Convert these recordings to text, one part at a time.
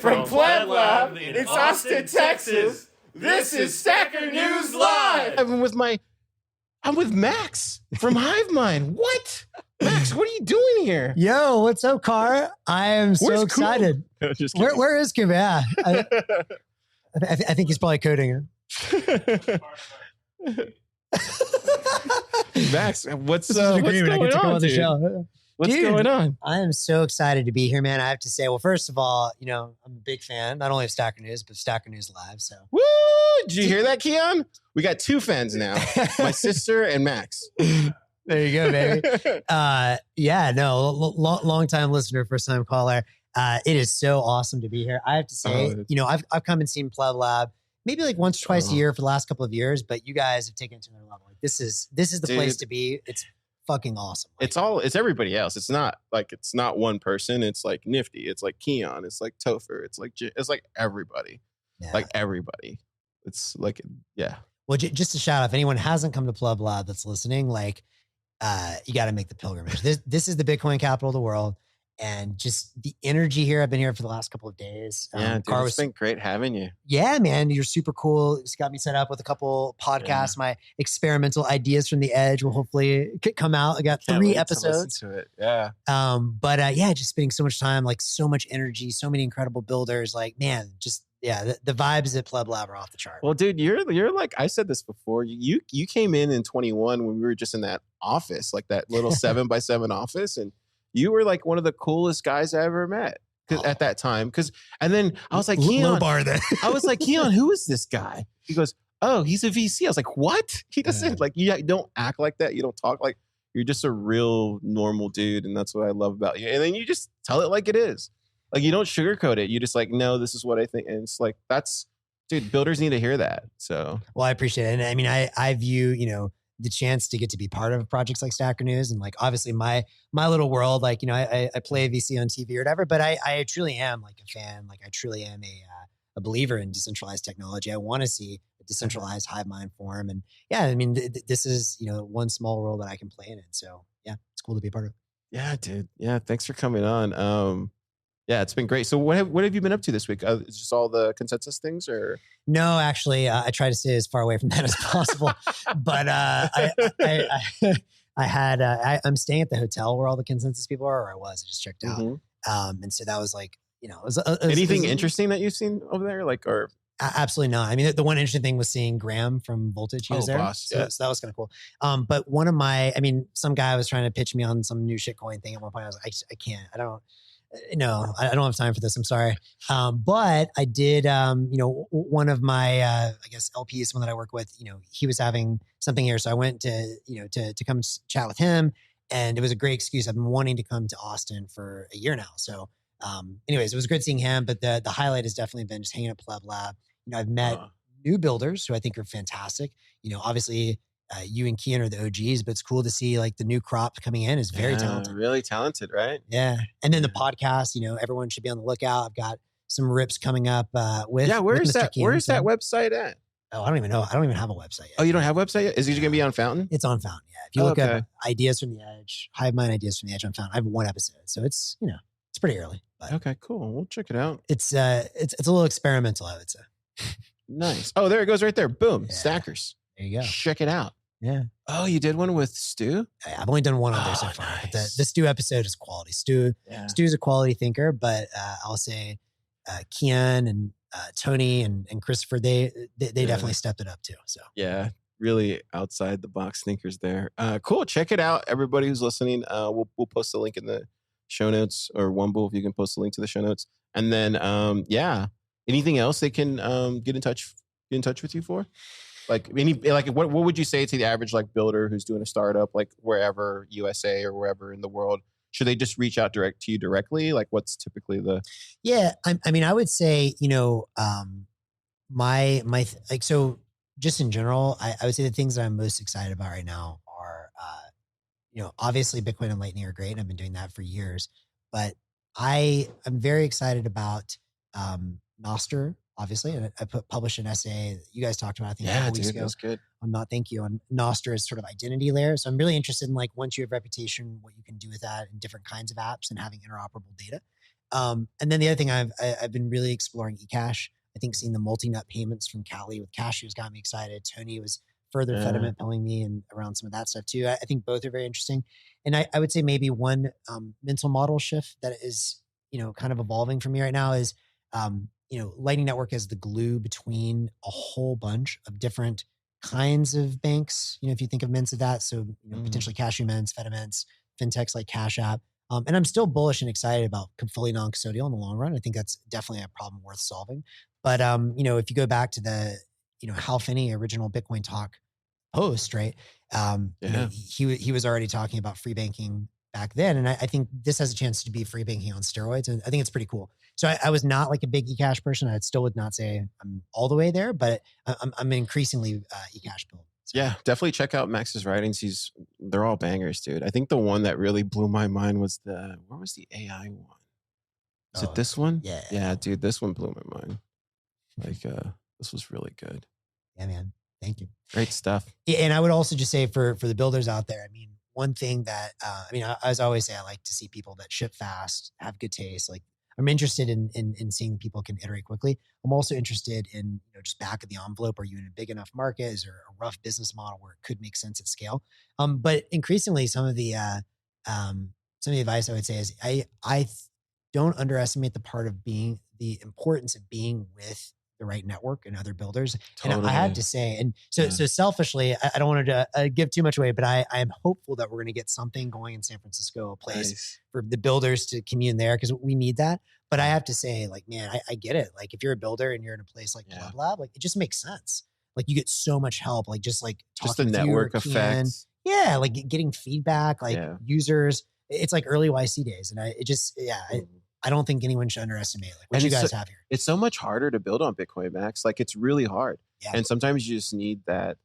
From Plaid Lab in Austin, Texas, this is Stacker News Live. I'm with Max from HiveMind. What? Max, what are you doing here? Yo, what's up, Car? I am so excited. No, just kidding. Where is Kim? Yeah, I think he's probably coding it. Max, what's This is an going agreement. I get to come on, on the dude? show. What's Dude, going on? I am so excited to be here, man. I have to say, well, first of all, I'm a big fan, not only of Stacker News, but Stacker News Live. So, Woo! Did you hear that, Keyan? We got two fans now. My sister and Max. there you go, baby. Long time listener, first time caller. It is so awesome to be here. I have to say, I've come and seen Pleb Lab maybe like once or twice a year for the last couple of years, but you guys have taken it to another level. Like this is the place to be. It's fucking awesome. Like, It's everybody else. It's not one person. It's like Nifty. It's like Keyan. It's like Topher. It's like everybody. yeah. Like everybody. It's like, yeah. Well, just to shout out, if anyone hasn't come to Pleb Lab that's listening, like, you got to make the pilgrimage. This is the Bitcoin capital of the world. And just the energy here. I've been here for the last couple of days. Yeah, dude, it's been great having you. Yeah, man. You're super cool. It's got me set up with a couple podcasts. Yeah. My experimental ideas from the edge will hopefully come out. I got 3 episodes. To it. Yeah. Just spending so much time, like so much energy, so many incredible builders. Like, man, just the vibes at Pleb Lab are off the chart. Well, dude, you're like, I said this before. You came in 21 when we were just in that office, like that little 7x7 office, and you were like one of the coolest guys I ever met at that time. And then I was like, Keyan, bar then. I was like, Keyan, who is this guy? He goes, oh, he's a VC. I was like, what? He doesn't like, you don't act like that. You don't talk like, you're just a real normal dude. And that's what I love about you. And then you just tell it like it is. Like you don't sugarcoat it. You just like, no, this is what I think. And it's like, dude, builders need to hear that. So, well, I appreciate it. And I mean, I view, the chance to get to be part of projects like Stacker News and like obviously my little world, like, I play VC on TV or whatever, but I truly am like a fan. Like I truly am a believer in decentralized technology. I want to see a decentralized HiveMind form. And yeah, I mean, this is, one small role that I can play in it. So yeah, it's cool to be a part of it. Yeah, dude. Yeah. Thanks for coming on. Yeah, it's been great. So what have you been up to this week? Is just all the consensus things or? No, actually, I try to stay as far away from that as possible. But I'm staying at the hotel where all the consensus people are, or I just checked out. Mm-hmm. And so that was like, anything interesting that you've seen over there? Like, or? Absolutely not. I mean, the one interesting thing was seeing Graham from Voltage. He was there. Boss, so that was kind of cool. But some guy was trying to pitch me on some new shitcoin thing at one point. I was like, I can't, I don't have time for this. I'm sorry. But I did, one of my, I guess LPs, someone that I work with, he was having something here. So I went to come chat with him, and it was a great excuse. I've been wanting to come to Austin for a year now. So, anyways, it was good seeing him, but the highlight has definitely been just hanging at Pleb Lab. I've met new builders who I think are fantastic. Obviously, you and Keyan are the OGs, but it's cool to see like the new crop coming in is very talented. Really talented, right? Yeah. And then the podcast, everyone should be on the lookout. I've got some rips coming up with where's that website at? Oh, I don't even know. I don't even have a website yet. Oh, you don't have a website yet? Is it going to be on Fountain? It's on Fountain, yeah. If you look up Ideas from the Edge, HiveMind Ideas from the Edge on Fountain, I have 1 episode. So it's, it's pretty early. But okay, cool. We'll check it out. It's a little experimental, I would say. Nice. Oh, there it goes right there. Boom. Yeah. Stackers. There you go. Check it out. Yeah. Oh, you did one with Stu? I've only done one on there so far. Nice. But the Stu episode is quality. Stu's a quality thinker, but I'll say Keyan and Tony and Christopher, they definitely stepped it up too. So yeah, really outside the box thinkers there. Cool. Check it out. Everybody who's listening, we'll post a link in the show notes, or Wumble if you can post a link to the show notes. And then anything else they can get in touch with you for? Like what would you say to the average like builder who's doing a startup, like wherever USA or wherever in the world? Should they just reach out to you directly? Like what's typically the? Yeah, I mean, I would say so just in general, I would say the things that I'm most excited about right now are obviously Bitcoin and Lightning are great, and I've been doing that for years. But I'm very excited about Noster. Obviously, and I published an essay that you guys talked about, I think, a couple weeks ago. That's good. On Noster as sort of identity layer. So I'm really interested in like once you have reputation, what you can do with that in different kinds of apps and having interoperable data. And then the other thing I've been really exploring eCash. I think seeing the multi-nut payments from Cali with cashews got me excited. Tony was further fundamentally me and around some of that stuff too. I think both are very interesting. And I would say maybe one mental model shift that is, kind of evolving for me right now is, Lightning Network as the glue between a whole bunch of different kinds of banks. If you think of mints of that, so potentially cashew mints, feta mints, fintechs like Cash App. And I'm still bullish and excited about fully non-custodial in the long run. I think that's definitely a problem worth solving. But if you go back to the, Hal Finney original Bitcoin Talk post, right? He was already talking about free banking back then, and I think this has a chance to be free banking on steroids, and I think it's pretty cool. So I was not like a big eCash person. I still would not say I'm all the way there, but I'm increasingly eCash build. So. Yeah, definitely check out Max's writings. They're all bangers, dude. I think the one that really blew my mind was where was the AI one? Is it this one? Yeah, dude, this one blew my mind. Like, this was really good. Yeah, man. Thank you. Great stuff. Yeah, and I would also just say for the builders out there, I mean, one thing that, as I always say, I like to see people that ship fast, have good taste. Like I'm interested in seeing people can iterate quickly. I'm also interested in, just back of the envelope. Are you in a big enough market? Is there a rough business model where it could make sense at scale? But increasingly some of the advice I would say is I don't underestimate the importance of being with the right network and other builders. Totally. And I have to say, and so selfishly, I don't want to give too much away, but I am hopeful that we're going to get something going in San Francisco, a place for the builders to commune there because we need that. But I have to say, like, man, I get it. Like if you're a builder and you're in a place like Club Lab, like it just makes sense. Like you get so much help, like just the network effect. Yeah, like getting feedback, like users. It's like early YC days, and I don't think anyone should underestimate what you guys have here. It's so much harder to build on Bitcoin, Max. Like it's really hard. Yeah. And sometimes you just need that,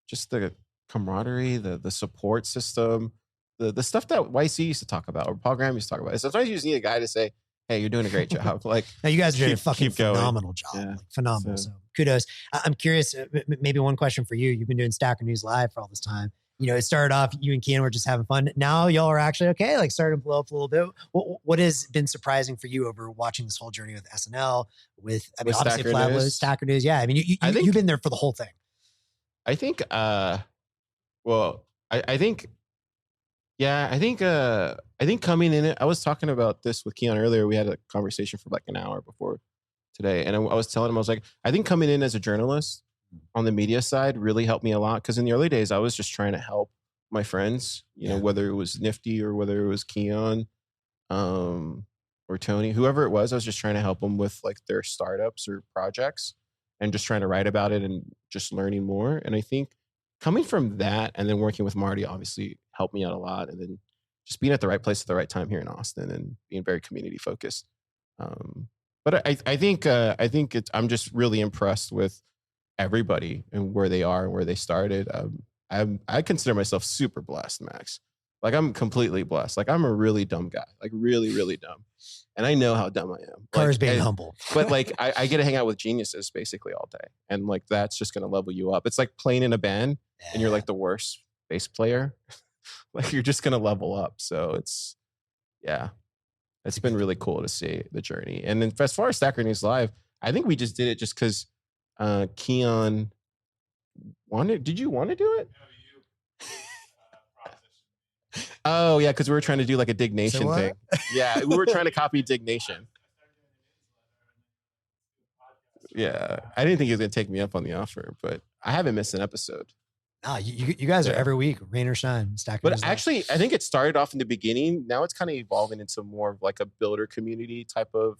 just the camaraderie, the support system, the stuff that YC used to talk about or Paul Graham used to talk about. And sometimes you just need a guy to say, hey, you're doing a great job. Like now you guys are doing a fucking phenomenal job. Yeah. Like, phenomenal. So kudos. I'm curious, maybe one question for you. You've been doing Stacker News Live for all this time. It started off, you and Keyan were just having fun. Now y'all are actually okay, like starting to blow up a little bit. What has been surprising for you over watching this whole journey with SNL, with obviously Flatwood, Stacker News? Yeah, I mean, you've been there for the whole thing. I think, I think coming in it, I was talking about this with Keyan earlier. We had a conversation for like an hour before today. And I was telling him, I was like, I think coming in as a journalist on the media side really helped me a lot. Cause in the early days, I was just trying to help my friends, you know, whether it was Nifty or whether it was Keyan, or Tony, whoever it was, I was just trying to help them with like their startups or projects and just trying to write about it and just learning more. And I think coming from that and then working with Marty obviously helped me out a lot. And then just being at the right place at the right time here in Austin and being very community focused. But I think I'm just really impressed with everybody and where they are and where they started. I consider myself super blessed, Max. Like I'm completely blessed. Like I'm a really dumb guy, like really, really dumb. And I know how dumb I am. Car's being humble. But like I get to hang out with geniuses basically all day. And like that's just going to level you up. It's like playing in a band and you're like the worst bass player. Like you're just going to level up. So it's been really cool to see the journey. And then as far as Stacker News Live, I think we just did it just because Keyan did you want to do it? Oh yeah, because we were trying to do like a Dignation thing. Yeah, we were trying to copy Dignation. Yeah, I didn't think he was gonna take me up on the offer, but I haven't missed an episode. No, you guys are every week, rain or shine, Stacker. But actually, I think it started off in the beginning. Now it's kind of evolving into more of like a builder community type of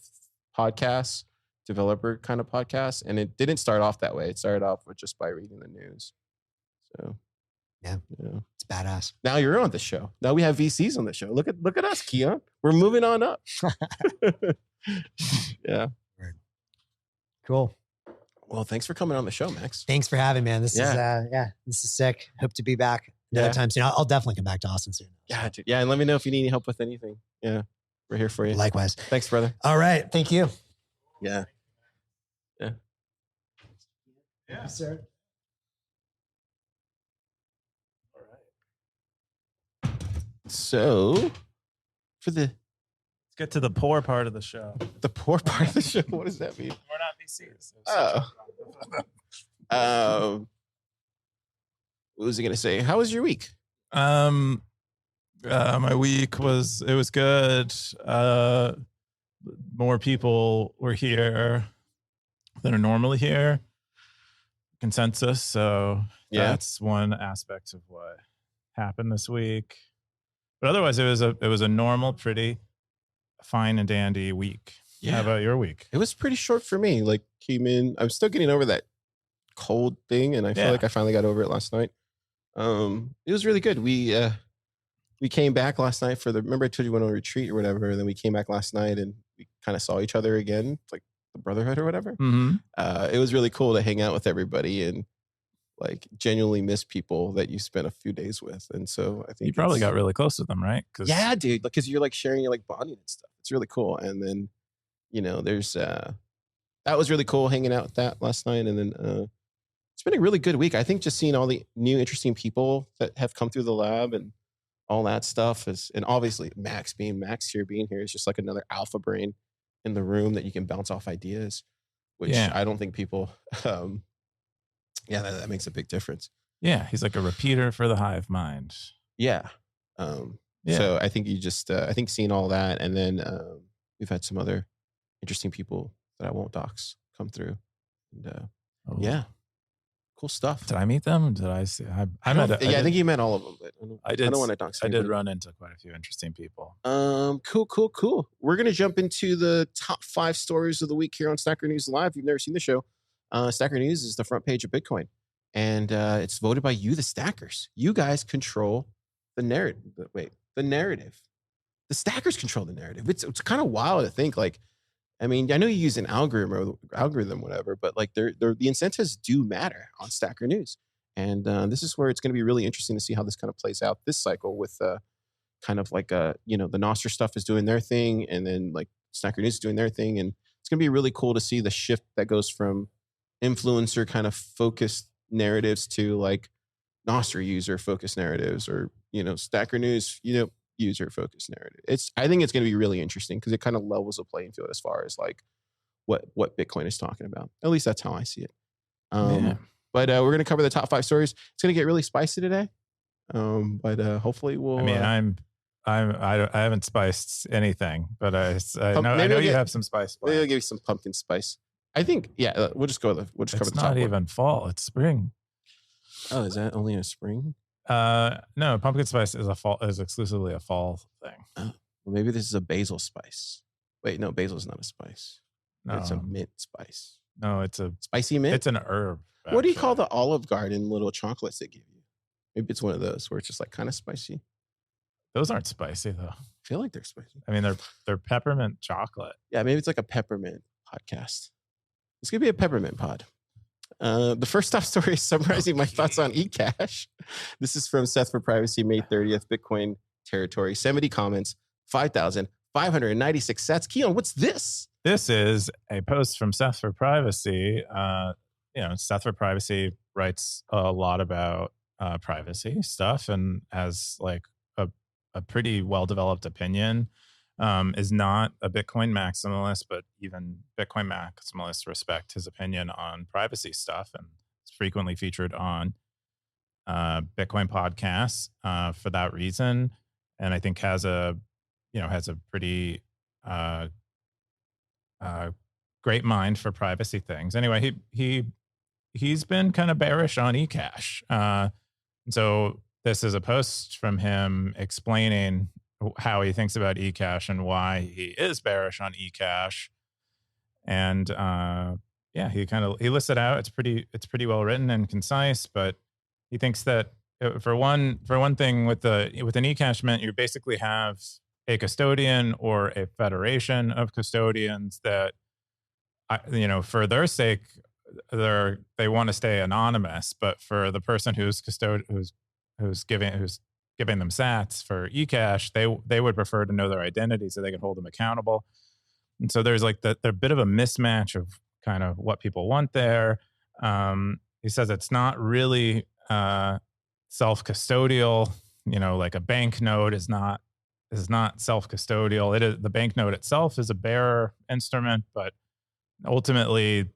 podcast, developer kind of podcast. And it didn't start off that way. It started off with just by reading the news. So yeah, it's badass. Now you're on the show. Now we have VCs on the show. Look at us, Keyan. We're moving on up. Yeah. Cool. Well, thanks for coming on the show, Max. Thanks for having me, man. This is sick. Hope to be back another time soon. I'll definitely come back to Austin soon. Yeah, dude. Yeah, and let me know if you need any help with anything. Yeah, we're here for you. Likewise. Thanks, brother. All right. Thank you. Yeah. Yeah. Yeah, sir. All right. So, for the Get to the poor part of the show. The poor part of the show. What does that mean? We're not VCs. What was I gonna say? How was your week? My week was good. More people were here than are normally here. Consensus. So that's one aspect of what happened this week. But otherwise, it was a normal, pretty fine and dandy week. Yeah. How about your week? It was pretty short for me. Like, came in. I'm still getting over that cold thing, and I feel like I finally got over it last night. It was really good. We came back last night remember I told you we went on a retreat or whatever, and then we came back last night and we kind of saw each other again, like the brotherhood or whatever. Mm-hmm. It was really cool to hang out with everybody and like genuinely miss people that you spent a few days with. And so I think you probably got really close with them, right? Yeah, dude, because you're like sharing your like bonding and stuff. It's really cool. And then, there's that was really cool hanging out with that last night. And then it's been a really good week. I think just seeing all the new interesting people that have come through the lab and all that stuff and obviously Max being here is just like another alpha brain in the room that you can bounce off ideas, which I don't think people, that makes a big difference. Yeah. He's like a repeater for the hive mind. Yeah. So I think I think seeing all that, and then we've had some other interesting people that I won't dox come through. And cool stuff. Did I meet them? Did I see? I think you met all of them, but I don't want to dox anybody. I did run into quite a few interesting people. Cool. We're going to jump into the top 5 stories of the week here on Stacker News Live. If you've never seen the show, Stacker News is the front page of Bitcoin, and it's voted by you, the stackers. You guys control the narrative. The narrative. The stackers control the narrative. It's kind of wild to think, like, I mean, I know you use an algorithm, whatever, but like the incentives do matter on Stacker News. And this is where it's going to be really interesting to see how this kind of plays out this cycle with kind of like, the Nostr stuff is doing their thing, and then like Stacker News is doing their thing. And it's going to be really cool to see the shift that goes from influencer kind of focused narratives to like Nostr user focused narratives, or, Stacker News, user focused narrative. I think it's going to be really interesting because it kind of levels the playing field as far as like what Bitcoin is talking about. At least that's how I see it. But we're going to cover the top 5 stories. It's going to get really spicy today. But hopefully we'll. I mean, I haven't spiced anything, but I know you have some spice. Maybe I'll give you some pumpkin spice. I think we'll just cover the top. It's not even fall; it's spring. Oh, is that only in spring? No, pumpkin spice is exclusively a fall thing. Well, maybe this is a basil spice. Wait, no, basil is not a spice. No, it's a mint spice. No, it's a spicy mint. It's an herb. What do you call the Olive Garden little chocolates they give you? Maybe it's one of those where it's just like kind of spicy. Those aren't spicy though. I feel like they're spicy. I mean, they're peppermint chocolate. Yeah, maybe it's like a peppermint podcast. It's gonna be a peppermint pod. The first top story is summarizing my thoughts on eCash. This is from Seth for Privacy, May 30th, Bitcoin territory. 70 comments, 5,596 sets. Keyan, what's this? This is a post from Seth for Privacy. Seth for Privacy writes a lot about privacy stuff and has like a pretty well-developed opinion. Is not a Bitcoin maximalist, but even Bitcoin maximalists respect his opinion on privacy stuff, and it's frequently featured on Bitcoin podcasts for that reason. And I think has a pretty great mind for privacy things. Anyway, he's been kind of bearish on eCash, and so this is a post from him explaining how he thinks about eCash and why he is bearish on eCash. And he lists it out. It's pretty well written and concise, but he thinks that for one thing with an eCash mint, you basically have a custodian or a federation of custodians that, for their sake, they want to stay anonymous, but for the person who's giving them sats for eCash, they would prefer to know their identity so they can hold them accountable. And so there's like the bit of a mismatch of kind of what people want there. He says it's not really self-custodial, like a bank note is not is not self-custodial. It is, the banknote itself is a bearer instrument, but ultimately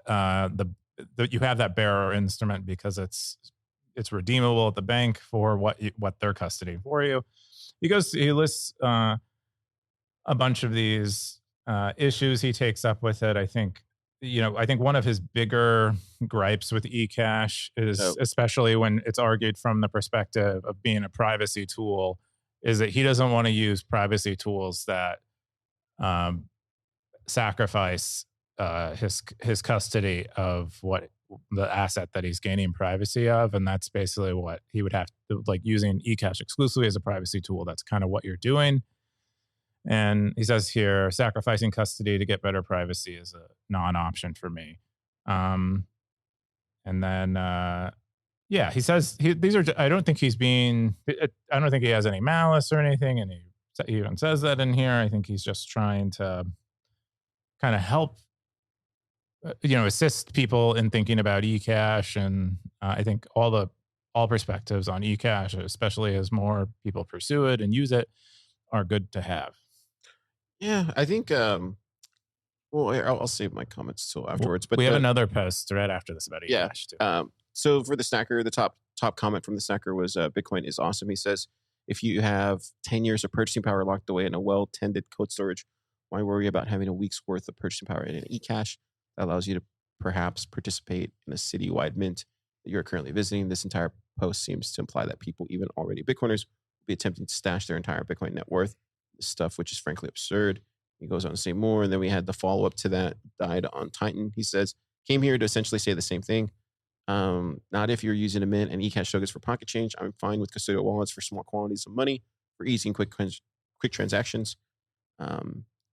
you have that bearer instrument because it's redeemable at the bank for what they're custodying for you. He lists a bunch of these issues he takes up with it. I think one of his bigger gripes with eCash is, especially when it's argued from the perspective of being a privacy tool, is that he doesn't want to use privacy tools that sacrifice his custody of what the asset that he's gaining privacy of. And that's basically what he would have to, like, using eCash exclusively as a privacy tool. That's kind of what you're doing. And he says here, sacrificing custody to get better privacy is a non-option for me. And then, he says these are, I don't think he's being, I don't think he has any malice or anything. And he even says that in here. I think he's just trying to kind of help, assist people in thinking about eCash. And I think all perspectives on eCash, especially as more people pursue it and use it, are good to have. Yeah, I think. I'll save my comments till afterwards. But we have another post right after this about eCash. Yeah. Too. So for the snacker, the top comment from the snacker was, "Bitcoin is awesome." He says, "If you have 10 years of purchasing power locked away in a well-tended cold storage, why worry about having a week's worth of purchasing power in an eCash that allows you to perhaps participate in a citywide mint that you're currently visiting?" This entire post seems to imply that people, even already Bitcoiners, will be attempting to stash their entire Bitcoin net worth. Stuff which is frankly absurd. He goes on to say more, and then we had the follow-up to that, died on Titan. He says, "Came here to essentially say the same thing. Not if you're using a mint and eCash tokens for pocket change. I'm fine with custodial wallets for small quantities of money for easy and quick transactions.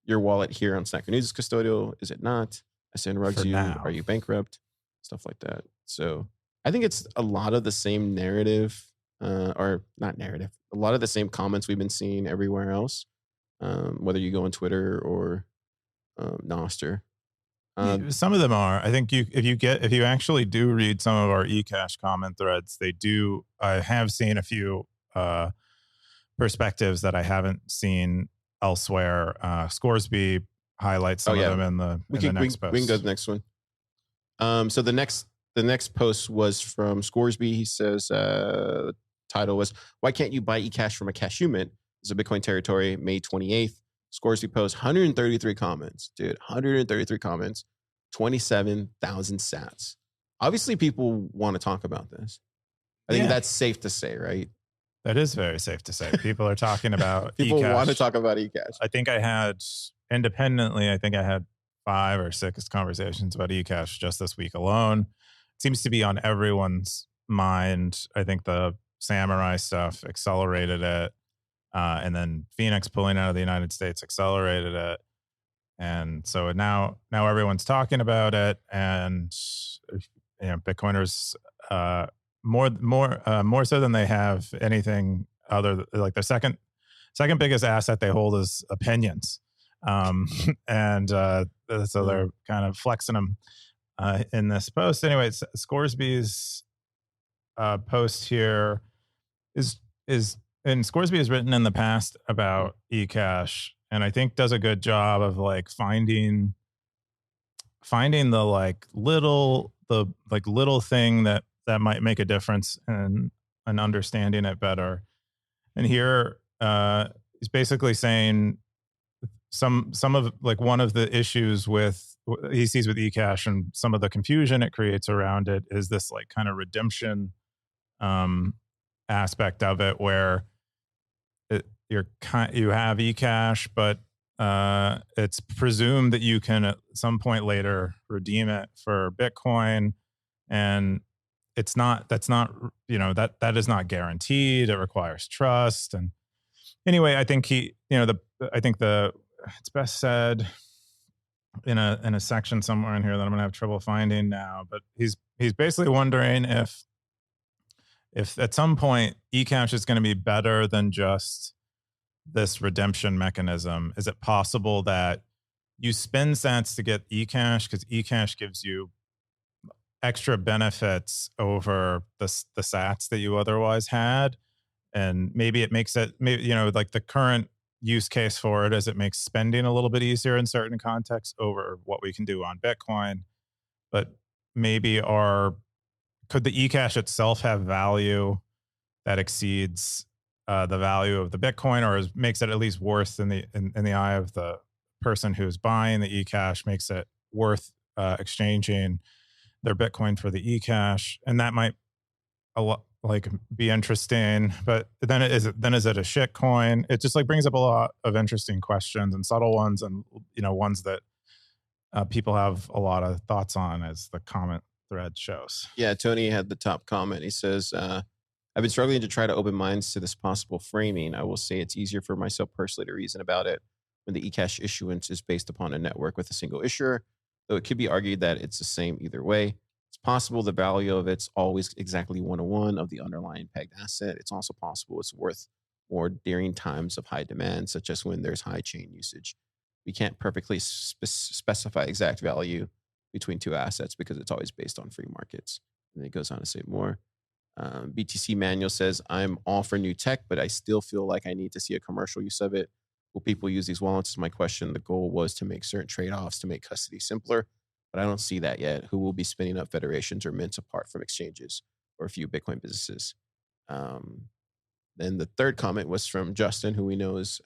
Your wallet here on Snacker News is custodial, is it not? I send rugs you. Are you bankrupt?" Stuff like that. So I think it's a lot of the same narrative, or not narrative, a lot of the same comments we've been seeing everywhere else, whether you go on Twitter or Nostr. Some of them are. I think if you actually do read some of our eCash comment threads, they do. I have seen a few perspectives that I haven't seen elsewhere. Scoresby highlights some of them in the next post. We can go to the next one. So the next post was from Scoresby. He says, the title was, "Why can't you buy eCash from a cashew mint?" It's a Bitcoin territory, May 28th. Scoresby post 133 comments, dude. 133 comments, 27,000 sats. Obviously, people want to talk about this. I think that's safe to say, right? That is very safe to say. People are talking about people eCash. Want to talk about eCash. I think I had 5 or 6 conversations about eCash just this week alone. It seems to be on everyone's mind. I think the Samurai stuff accelerated it. And then Phoenix pulling out of the United States accelerated it. And so now everyone's talking about it. And Bitcoiners, more so than they have anything other, like their second biggest asset they hold is opinions. And so they're kind of flexing them in this post. Anyway, Scoresby's post here is and Scoresby has written in the past about eCash, and I think does a good job of like finding the little thing that might make a difference and understanding it better. And here he's basically saying some of like one of the issues he sees with eCash and some of the confusion it creates around it is this like kind of redemption aspect of it, where you have eCash, but it's presumed that you can at some point later redeem it for Bitcoin, and that is not guaranteed. It requires trust. And anyway, I think it's best said in a section somewhere in here that I'm gonna have trouble finding now, but he's basically wondering if at some point eCash is going to be better than just this redemption mechanism. Is it possible that you spend sats to get eCash because eCash gives you extra benefits over the sats that you otherwise had, and maybe it makes it like the current use case for it is it makes spending a little bit easier in certain contexts over what we can do on Bitcoin. But maybe could the eCash itself have value that exceeds the value of the Bitcoin, or makes it at least worth in the eye of the person who's buying the eCash, makes it worth exchanging their Bitcoin for the eCash, and that might be interesting. But then is it a shit coin? It just like brings up a lot of interesting questions and subtle ones, and ones that people have a lot of thoughts on, as the comment thread shows. Yeah, Tony had the top comment. He says, I've been struggling to try to open minds to this possible framing. I will say it's easier for myself personally to reason about it when the eCash issuance is based upon a network with a single issuer, though it could be argued that it's the same either way. It's possible the value of it's always exactly 1/1 of the underlying pegged asset. It's also possible it's worth more during times of high demand, such as when there's high chain usage. We can't perfectly specify exact value between two assets because it's always based on free markets. And it goes on to say more. BTC Manual says, I'm all for new tech, but I still feel like I need to see a commercial use of it. Will people use these wallets? Is my question. The goal was to make certain trade-offs to make custody simpler, but I don't see that yet. Who will be spinning up federations or mints apart from exchanges or a few Bitcoin businesses? Then the third comment was from Justin, who we know is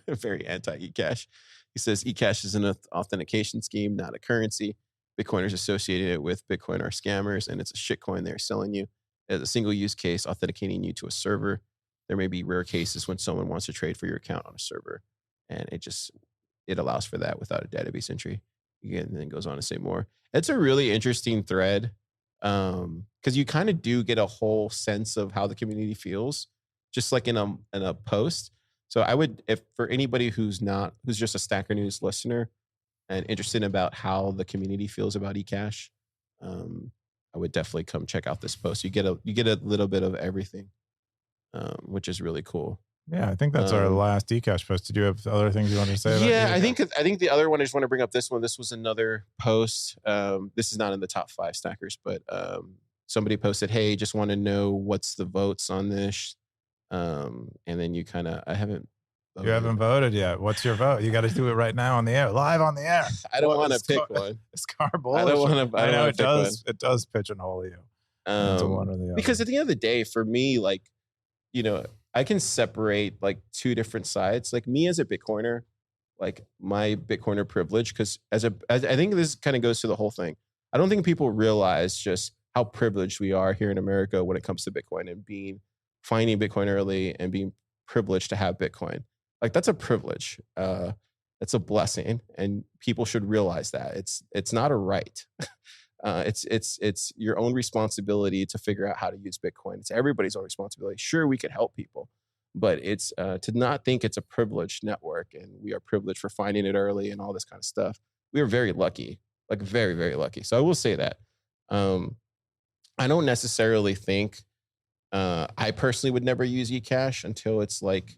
very anti-eCash. He says, eCash is an authentication scheme, not a currency. Bitcoiners associated it with Bitcoin are scammers, and it's a shitcoin they're selling you. As a single use case, authenticating you to a server. There may be rare cases when someone wants to trade for your account on a server, and it allows for that without a database entry. Again, and then goes on to say more. It's a really interesting thread because you kind of do get a whole sense of how the community feels, just like in a post. So I would, if for anybody who's just a Stacker News listener and interested about how the community feels about eCash, I would definitely come check out this post. You get a little bit of everything, which is really cool. Yeah, I think that's our last eCash post. Did you have other things you want to say about Yeah, eCash? I think the other one, I just want to bring up this one. This was another post. This is not in the top 5 stackers, but somebody posted, hey, just want to know what's the votes on this. And then you haven't voted. You haven't voted yet. What's your vote? You got to do it right now on the air, live on the air. I don't want to pick one. It's car bullish. I know it does. It does pigeonhole you into one or the other. Because at the end of the day, for me, like, I can separate like two different sides. Like me as a Bitcoiner, like my Bitcoiner privilege, because I think this kind of goes to the whole thing. I don't think people realize just how privileged we are here in America when it comes to Bitcoin and finding Bitcoin early and being privileged to have Bitcoin. Like that's a privilege. It's a blessing, and people should realize that it's not a right. It's your own responsibility to figure out how to use Bitcoin. It's everybody's own responsibility. Sure, we could help people, but it's to not think it's a privileged network and we are privileged for finding it early and all this kind of stuff. We are very lucky, like very, very lucky. So I will say that. I don't necessarily think I personally would never use eCash until it's like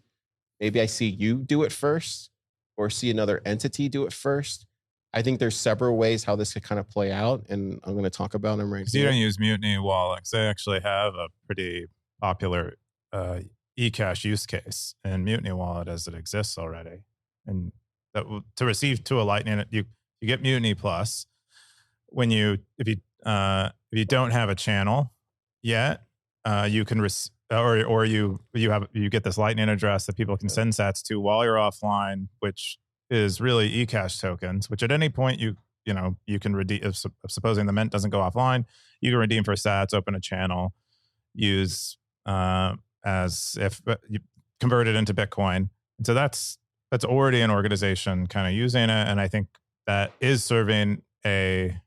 maybe I see you do it first or see another entity do it first. I think there's several ways how this could kind of play out, and I'm going to talk about them right now. You don't use Mutiny Wallet. They actually have a pretty popular eCash use case in Mutiny Wallet as it exists already. And to receive to a Lightning, you get Mutiny Plus when if you don't have a channel yet, you can you get this Lightning address that people can send sats to while you're offline, which is really eCash tokens, which at any point you can redeem. If supposing the mint doesn't go offline, you can redeem for sats, open a channel, use as if you convert it into Bitcoin. And so that's already an organization kind of using it, and I think that is serving that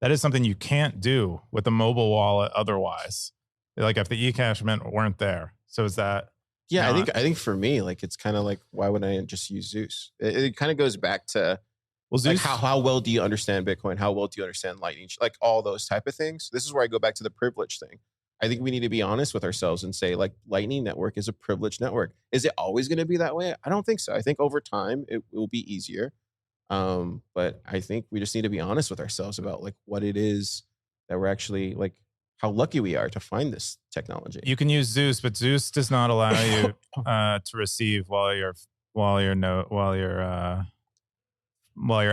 is something you can't do with a mobile wallet otherwise. Like if the eCash mint weren't there, so is that? Yeah, I think for me, like it's kind of like, why would I just use Zeus? It kind of goes back to, well, Zeus, like how well do you understand Bitcoin? How well do you understand Lightning? Like all those type of things. This is where I go back to the privilege thing. I think we need to be honest with ourselves and say, like, Lightning Network is a privileged network. Is it always going to be that way? I don't think so. I think over time it will be easier. But I think we just need to be honest with ourselves about like what it is that we're actually like how lucky we are to find this technology. You can use Zeus, but Zeus does not allow you to receive while your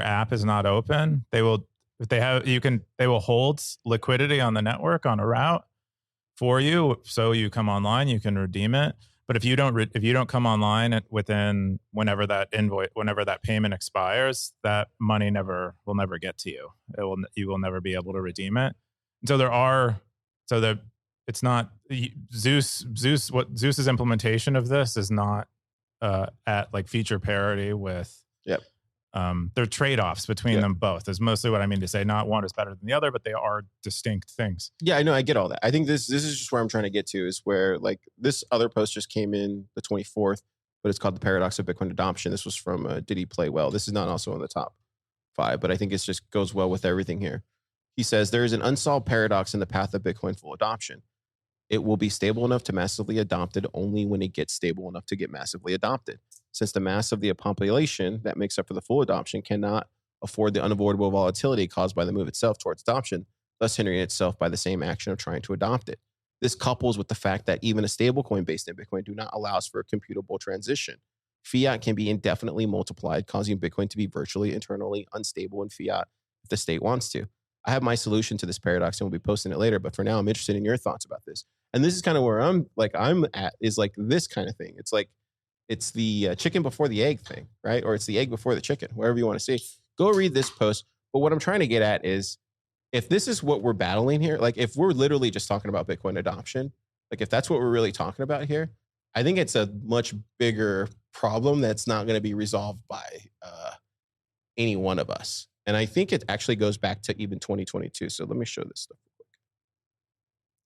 app is not open. They will hold liquidity on the network on a route for you, so you come online, you can redeem it. But if you don't come online within whenever that payment expires, that money will never get to you. You will never be able to redeem it. And so it's not Zeus. What Zeus's implementation of this is not at like feature parity with. Yep. There are trade-offs between them both is mostly what I mean to say. Not one is better than the other, but they are distinct things. Yeah, I know. I get all that. I think this is just where I'm trying to get to, is where like this other post just came in the 24th, but it's called The Paradox of Bitcoin Adoption. This was from Did He Play Well? This is not also in the top 5, but I think it just goes well with everything here. He says, there is an unsolved paradox in the path of Bitcoin full adoption. It will be stable enough to massively adopted only when it gets stable enough to get massively adopted. Since the mass of the population that makes up for the full adoption cannot afford the unavoidable volatility caused by the move itself towards adoption, thus hindering itself by the same action of trying to adopt it. This couples with the fact that even a stablecoin based in Bitcoin do not allow us for a computable transition. Fiat can be indefinitely multiplied, causing Bitcoin to be virtually internally unstable in fiat if the state wants to. I have my solution to this paradox and we'll be posting it later, but for now, I'm interested in your thoughts about this. And this is kind of where I'm at, is like this kind of thing. It's like, it's the chicken before the egg thing, right? Or it's the egg before the chicken, wherever you want to see. Go read this post. But what I'm trying to get at is, if this is what we're battling here, like if we're literally just talking about Bitcoin adoption, like if that's what we're really talking about here, I think it's a much bigger problem that's not going to be resolved by any one of us. And I think it actually goes back to even 2022. So let me show this stuff real quick.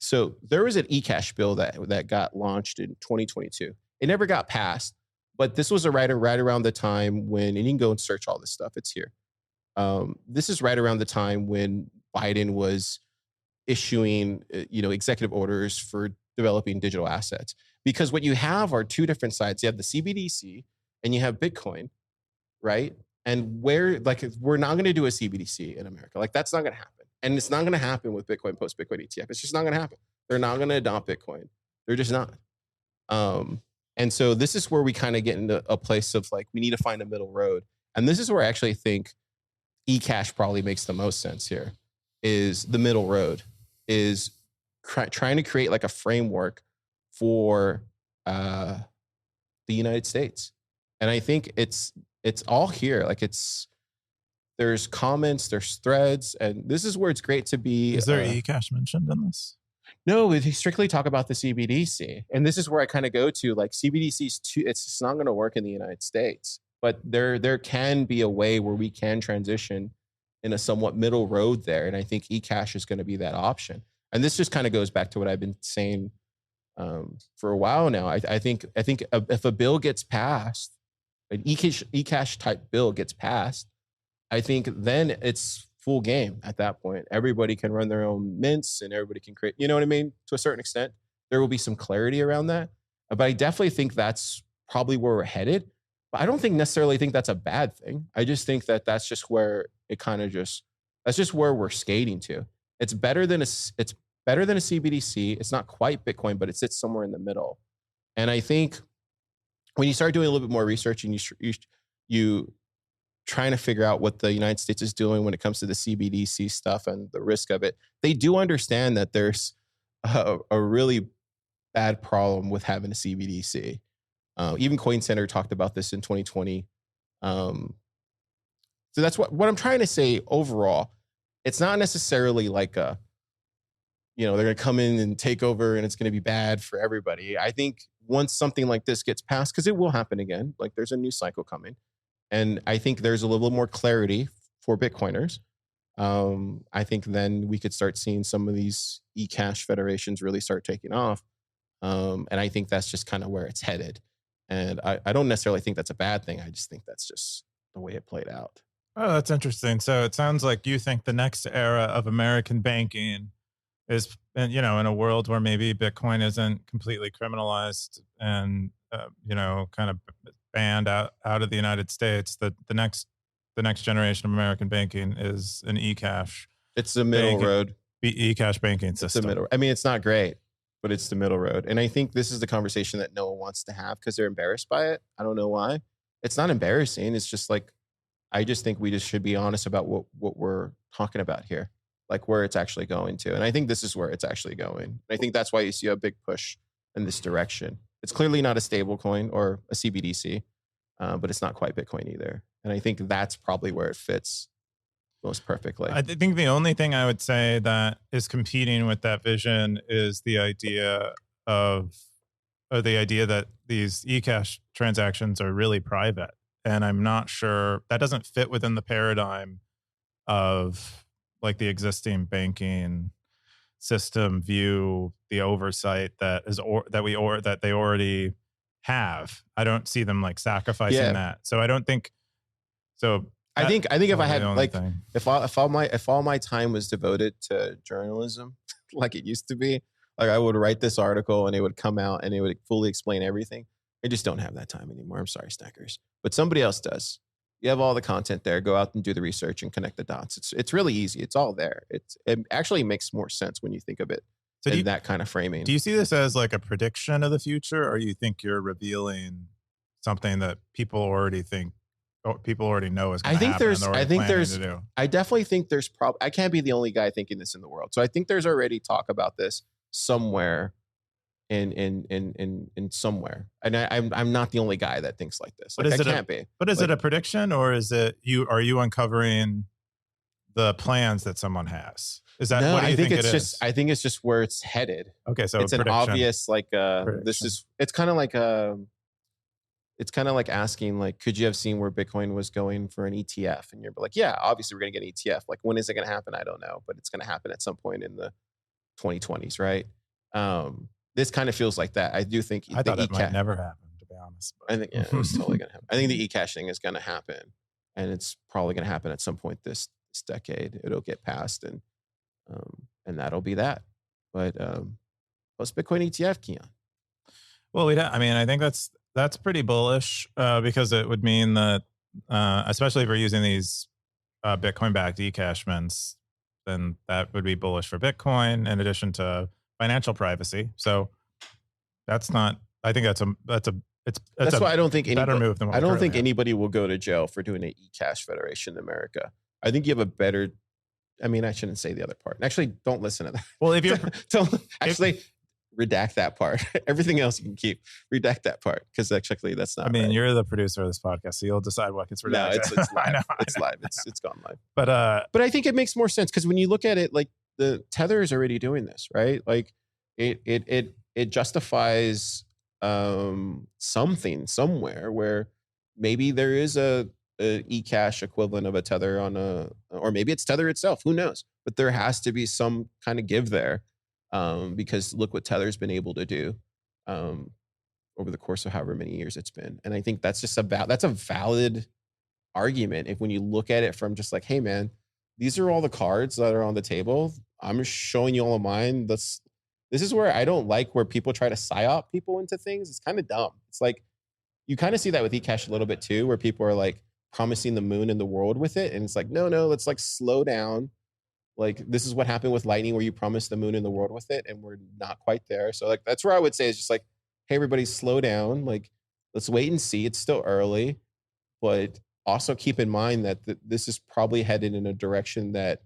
So there was an eCash bill that got launched in 2022. It never got passed, but this was right around the time when, and you can go and search all this stuff, it's here. This is right around the time when Biden was issuing, executive orders for developing digital assets. Because what you have are two different sides. You have the CBDC and you have Bitcoin, right? And we're not going to do a CBDC in America. Like that's not going to happen. And it's not going to happen with Bitcoin post Bitcoin ETF. It's just not going to happen. They're not going to adopt Bitcoin. They're just not. And so this is where we kind of get into a place of like, we need to find a middle road. And this is where I actually think eCash probably makes the most sense here, is the middle road, is trying to create like a framework for the United States. And I think it's all here. Like there's comments, there's threads, and this is where it's great to be. Is there eCash mentioned in this? No, we strictly talk about the CBDC. And this is where I kind of go to, like, CBDC's it's just not going to work in the United States. But there can be a way where we can transition in a somewhat middle road there. And I think eCash is going to be that option. And this just kind of goes back to what I've been saying for a while now. I think if a bill gets passed, an eCash type bill gets passed, I think then it's full game at that point. Everybody can run their own mints and everybody can create, you know what I mean? To a certain extent, there will be some clarity around that. But I definitely think that's probably where we're headed. But I don't necessarily think that's a bad thing. I just think that's just where it kind of that's just where we're skating to. It's better than a CBDC. It's not quite Bitcoin, but it sits somewhere in the middle. And I think when you start doing a little bit more research and you trying to figure out what the United States is doing when it comes to the CBDC stuff and the risk of it, they do understand that there's a really bad problem with having a CBDC. Even Coin Center talked about this in 2020. So that's what I'm trying to say overall. It's not necessarily like they're going to come in and take over and it's going to be bad for everybody. I think once something like this gets passed, because it will happen again, like there's a new cycle coming. And I think there's a little more clarity for Bitcoiners. I think then we could start seeing some of these eCash federations really start taking off. And I think that's just kind of where it's headed. And I don't necessarily think that's a bad thing. I just think that's just the way it played out. Oh, that's interesting. So it sounds like you think the next era of American banking is, in a world where maybe Bitcoin isn't completely criminalized and, kind of banned out of the United States, that the next generation of American banking is an eCash. It's the middle road. e-cash banking It's system. the middle. I mean, it's not great, but it's the middle road. And I think this is the conversation that no one wants to have because they're embarrassed by it. I don't know why. It's not embarrassing. It's just like, I just think we just should be honest about what we're talking about here, like where it's actually going to. And I think this is where it's actually going. And I think that's why you see a big push in this direction. It's clearly not a stable coin or a CBDC, but it's not quite Bitcoin either. And I think that's probably where it fits most perfectly. I think the only thing I would say that is competing with that vision is the idea that these eCash transactions are really private. And I'm not sure that doesn't fit within the paradigm of like the existing banking system view, the oversight that they already have. I don't see them like sacrificing that. So I don't think so. I think if I had like thing. if all my time was devoted to journalism like it used to be, like I would write this article and it would come out and it would fully explain everything. I just don't have that time anymore. I'm sorry, Stackers, but somebody else does. You have all the content there. Go out and do the research and connect the dots. It's really easy. It's all there. It actually makes more sense when you think of it in that kind of framing. Do you see this as like a prediction of the future, or you think you're revealing something that people already know is going to happen? I definitely think there's I can't be the only guy thinking this in the world. So I think there's already talk about this somewhere in somewhere. And I'm not the only guy that thinks like this. Like, I can't be. But is it a prediction, or is it are you uncovering the plans that someone has? Is that what do you think it is? I think it's just where it's headed. Okay, so it's an obvious like it's kind of like asking, like, could you have seen where Bitcoin was going for an ETF? And you're like, yeah, obviously we're going to get an ETF. Like, when is it going to happen? I don't know, but it's going to happen at some point in the 2020s, right? This kind of feels like that. I do think I thought it might never happen, to be honest. But. I think it was totally going to happen. I think the e-cashing is going to happen, and it's probably going to happen at some point this decade. It'll get passed, and that'll be that. But what's Bitcoin ETF, Keyan? Well, I think that's pretty bullish because it would mean that, especially if we're using these Bitcoin-backed e-cashments, then that would be bullish for Bitcoin in addition to financial privacy. So that's not. I think that's why I don't think better move than what I don't think anybody will go to jail for doing an e-cash federation in America. I think you have a better. I mean, I shouldn't say the other part. Actually, don't listen to that. Well, if you're redact that part. Everything else you can keep. Redact that part because actually that's not. I mean, right. You're the producer of this podcast, so you'll decide what gets redacted. No, it's live. It's live. It's gone live. But I think it makes more sense because when you look at it, like the Tether is already doing this, right? Like it justifies something somewhere where maybe there is a e-cash equivalent of a Tether or maybe it's Tether itself. Who knows? But there has to be some kind of give there. Because look what Tether's been able to do over the course of however many years it's been. And I think that's just that's a valid argument if when you look at it from just like, hey man, these are all the cards that are on the table. I'm just showing you all of mine. This is where I don't like where people try to psyop people into things. It's kind of dumb. It's like you kind of see that with eCash a little bit too, where people are like promising the moon and the world with it. And it's like, no, let's like slow down. Like this is what happened with Lightning where you promised the moon and the world with it and we're not quite there. So like that's where I would say is just like, hey, everybody slow down. Like let's wait and see. It's still early, but also keep in mind that this is probably headed in a direction that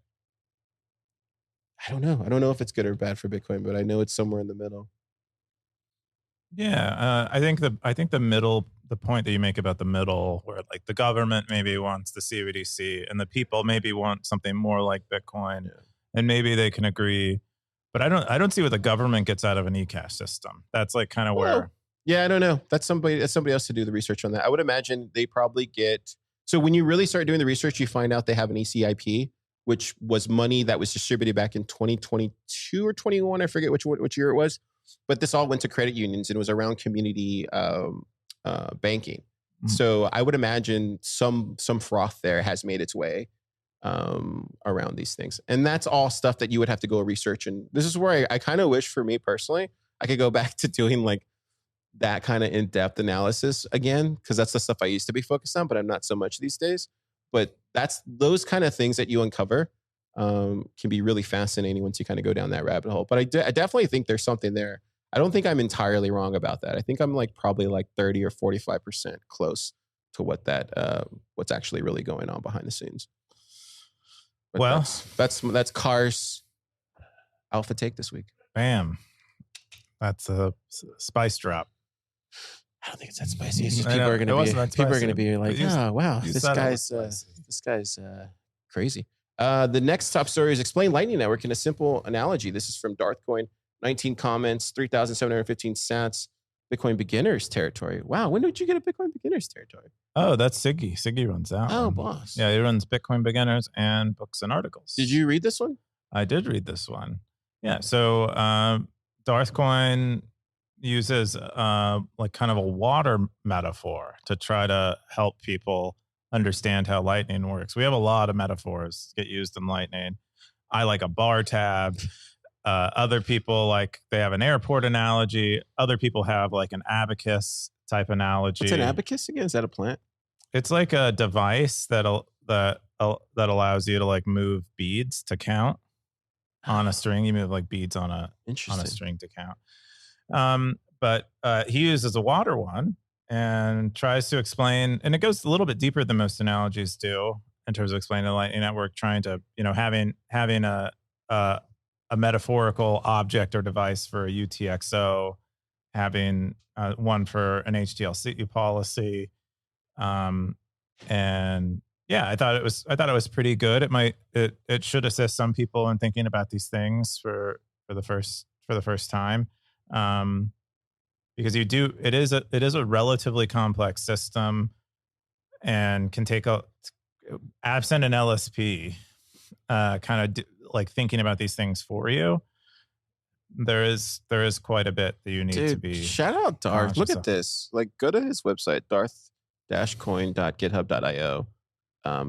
I don't know. I don't know if it's good or bad for Bitcoin, but I know it's somewhere in the middle. Yeah, I think the middle, the point that you make about the middle, where like the government maybe wants the CBDC and the people maybe want something more like Bitcoin, and maybe they can agree. But I don't see what the government gets out of an e-cash system. That's like kind of where. Yeah, I don't know. That's somebody else to do the research on that. I would imagine they probably get. So when you really start doing the research, you find out they have an ECIP, which was money that was distributed back in 2022 or 21. I forget which year it was. But this all went to credit unions and it was around community banking. Mm-hmm. So I would imagine some froth there has made its way around these things. And that's all stuff that you would have to go research. And this is where I kind of wish for me personally, I could go back to doing like that kind of in-depth analysis again, because that's the stuff I used to be focused on, but I'm not so much these days. But that's those kind of things that you uncover can be really fascinating once you kind of go down that rabbit hole. But I definitely think there's something there. I don't think I'm entirely wrong about that. I think I'm like probably like 30 or 45% close to what what's actually really going on behind the scenes. But well, that's Car's alpha take this week. Bam. That's a spice drop. I don't think it's that spicy. It's just people are going to be like, oh wow, this guy's crazy. The next top story is explain Lightning Network in a simple analogy. This is from Darthcoin. 19 comments, 3,715 sats. Bitcoin beginners territory. Wow, when did you get a Bitcoin beginners territory? Oh, that's Siggy. Siggy runs that. Oh, one. boss. Yeah, he runs Bitcoin beginners and books and articles. Did you read this one? I did read this one. Yeah. So Darthcoin uses like kind of a water metaphor to try to help people understand how Lightning works. We have a lot of metaphors get used in Lightning. I like a bar tab. Other people like they have an airport analogy. Other people have like an abacus type analogy. What's an abacus again? Is that a plant? It's like a device that allows you to like move beads to count on a string. You move like beads on a string to count. But he uses a water one and tries to explain, and it goes a little bit deeper than most analogies do in terms of explaining the Lightning Network, trying to, having a metaphorical object or device for a UTXO, having one for an HTLC policy. And yeah, I thought it was pretty good. It should assist some people in thinking about these things for the first time. Because it is a relatively complex system and can take absent an LSP, kind of like thinking about these things for you. There is quite a bit that you need to be. Shout out Darth. Look at this. Like, go to his website, darth-coin.github.io.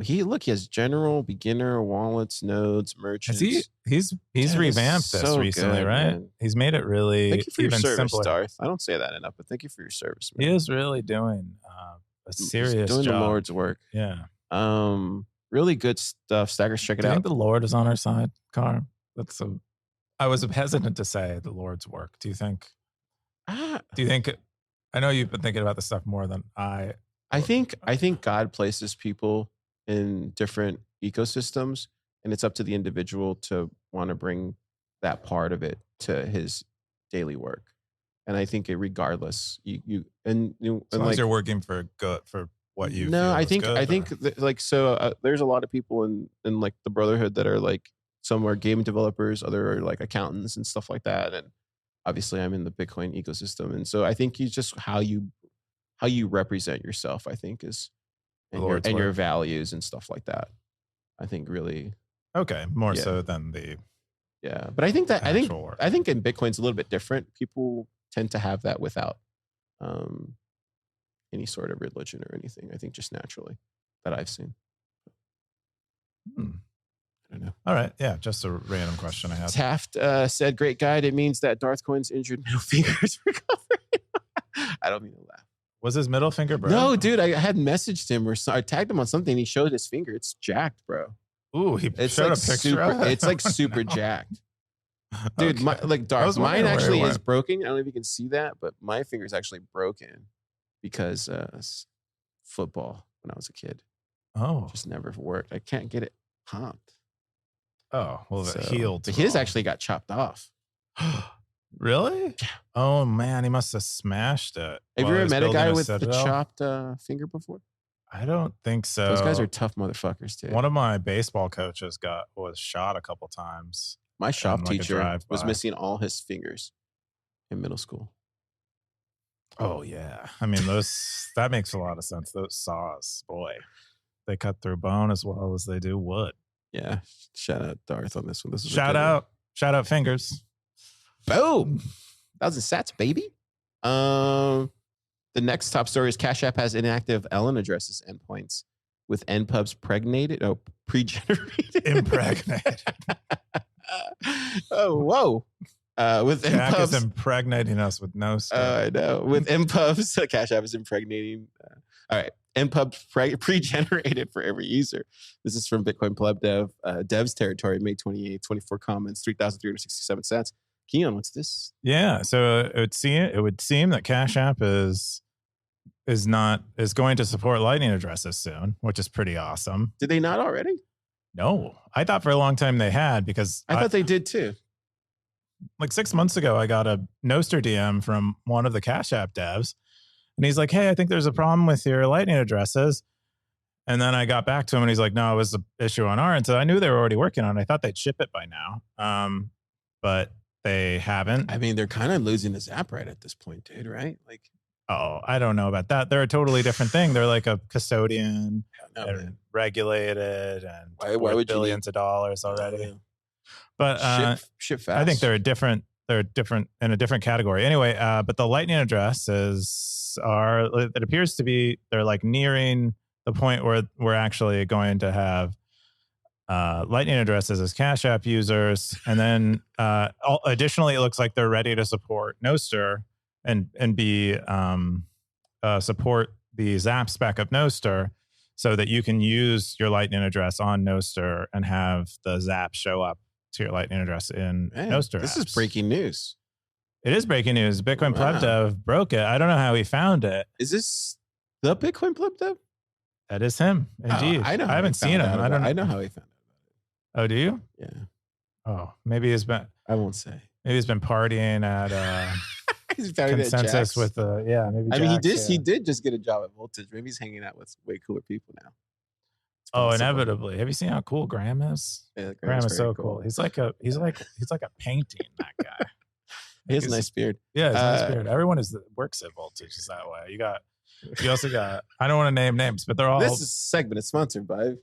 He has general, beginner, wallets, nodes, merchants. He's revamped this recently, good, right? Man. He's made it really thank you for even your service, simpler. Darth. I don't say that enough, but thank you for your service, man. He is really doing a serious doing job. the Lord's work. Yeah. Really good stuff. Staggers, check it out. Do you think the Lord is on our side, Car? I was hesitant to say the Lord's work. Do you think? I know you've been thinking about this stuff more than I. I think God places people in different ecosystems, and it's up to the individual to want to bring that part of it to his daily work. And I think regardless, as long as you're working for good for what you. No, I think good, there's a lot of people in like the Brotherhood that are like, some are game developers, other are like accountants and stuff like that. And obviously, I'm in the Bitcoin ecosystem, and so I think you just how you represent yourself, I think, is your values and stuff like that. I think really more so than the But I think I think work. I think in Bitcoin's a little bit different. People tend to have that without any sort of religion or anything. I think just naturally that I've seen. I don't know. All right. Yeah. Just a random question I had. Taft said, great guide. It means that Darthcoin's injured middle finger is recovering. I don't mean to laugh. Was his middle finger broken? No, dude. I had messaged him or I tagged him on something. He showed his finger. It's jacked, bro. Ooh, showed a picture of it? It's like super jacked. Dude, Darth, mine actually is broken. I don't know if you can see that, but my finger is actually broken because football when I was a kid. Oh. Just never worked. I can't get it popped. Oh, well, it healed. But his actually got chopped off. Really? Yeah. Oh, man. He must have smashed it. Have you ever met a guy with the chopped finger before? I don't think so. Those guys are tough motherfuckers, too. One of my baseball coaches was shot a couple times. My shop teacher was missing all his fingers in middle school. Oh, yeah. I mean, that makes a lot of sense. Those saws, boy, they cut through bone as well as they do wood. Yeah. Shout out Darth on this one. Shout out fingers. Boom. 1,000 sats, baby. The next top story is Cash App has inactive LN addresses endpoints with npubs pre-generated. Impregnated. Oh, whoa. With Jack npubs, is impregnating us with no stuff. I know. With npubs, Cash App is impregnating. All right. NPub pre-generated for every user. This is from Bitcoin Pleb Dev, Dev's territory, May 28, 24 comments, 3,367 cents. Keyan, what's this? Yeah, so it would seem that Cash App is going to support Lightning addresses soon, which is pretty awesome. Did they not already? No, I thought for a long time they had, because I thought they did too. Like 6 months ago, I got a Noster DM from one of the Cash App devs, and he's like, "Hey, I think there's a problem with your Lightning addresses." And then I got back to him, and he's like, "No, it was an issue on our end." So I knew they were already working on it. I thought they'd ship it by now, but they haven't. I mean, they're kind of losing this app right at this point, dude. Right? Like, oh, I don't know about that. They're a totally different thing. They're like a custodian, and regulated, and why would billions of dollars already. Yeah. But ship fast. I think they're different in a different category. Anyway, but the Lightning addresses it appears to be, they're like nearing the point where we're actually going to have Lightning addresses as Cash App users. And then additionally, it looks like they're ready to support Noster and be support the Zap spec of Noster, so that you can use your Lightning address on Noster and have the Zap show up to your Lightning address in Noster. This apps. is breaking news. It is breaking news. Bitcoin Wow. Pleb Dev broke it. I don't know how he found it. Is this the Bitcoin Pleb Dev? That is him. Indeed. I know. I haven't seen him. I don't know. I know how he found out. Oh, do you? Yeah. Oh, maybe he's been I won't say. partying at He's found it at Consensus Jack's. with maybe I mean, Jack's, he did just get a job at Voltage. Maybe he's hanging out with way cooler people now. It's Oh, possible. inevitably. Have you seen how cool Graham is? Yeah, Graham is very so cool. He's like a painting, that guy. He has a nice beard. Yeah, it's nice beard. Everyone works at Voltage is that way. You also got, I don't want to name names, but they're all This segment is sponsored by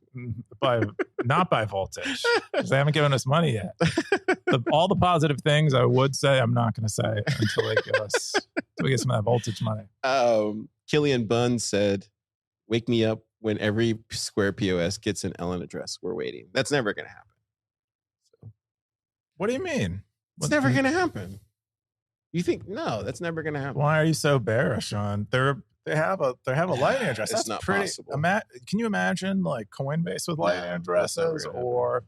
not by Voltage, because they haven't given us money yet. All the positive things I would say, I'm not going to say until we get some of that Voltage money. Killian Bunn said, "Wake me up when every Square POS gets an Ellen address. We're waiting." That's never going to happen. So, What do you mean? it's never going to happen. You think no? That's never going to happen. Why are you so bearish on? They have a Lightning address. It's That's not pretty. possible. Can you imagine like Coinbase with Lightning addresses, or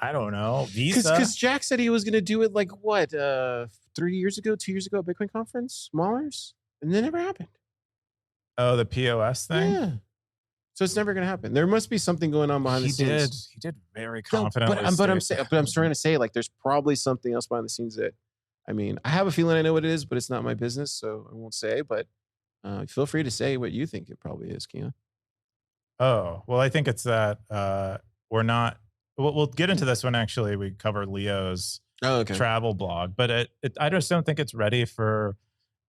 I don't know, Visa? Because Jack said he was going to do it like what 2 years ago at Bitcoin conference, Smallers, and it never happened. Oh, the POS thing. Yeah. So it's never going to happen. There must be something going on behind the scenes. He did very No, confidently. but I'm trying to say like there's probably something else behind the scenes that, I mean, I have a feeling I know what it is, but it's not my business, so I won't say. But feel free to say what you think it probably is, Keyan. Oh, well, I think it's that we're not. We'll get into this when actually we cover Leo's travel blog, but I just don't think it's ready for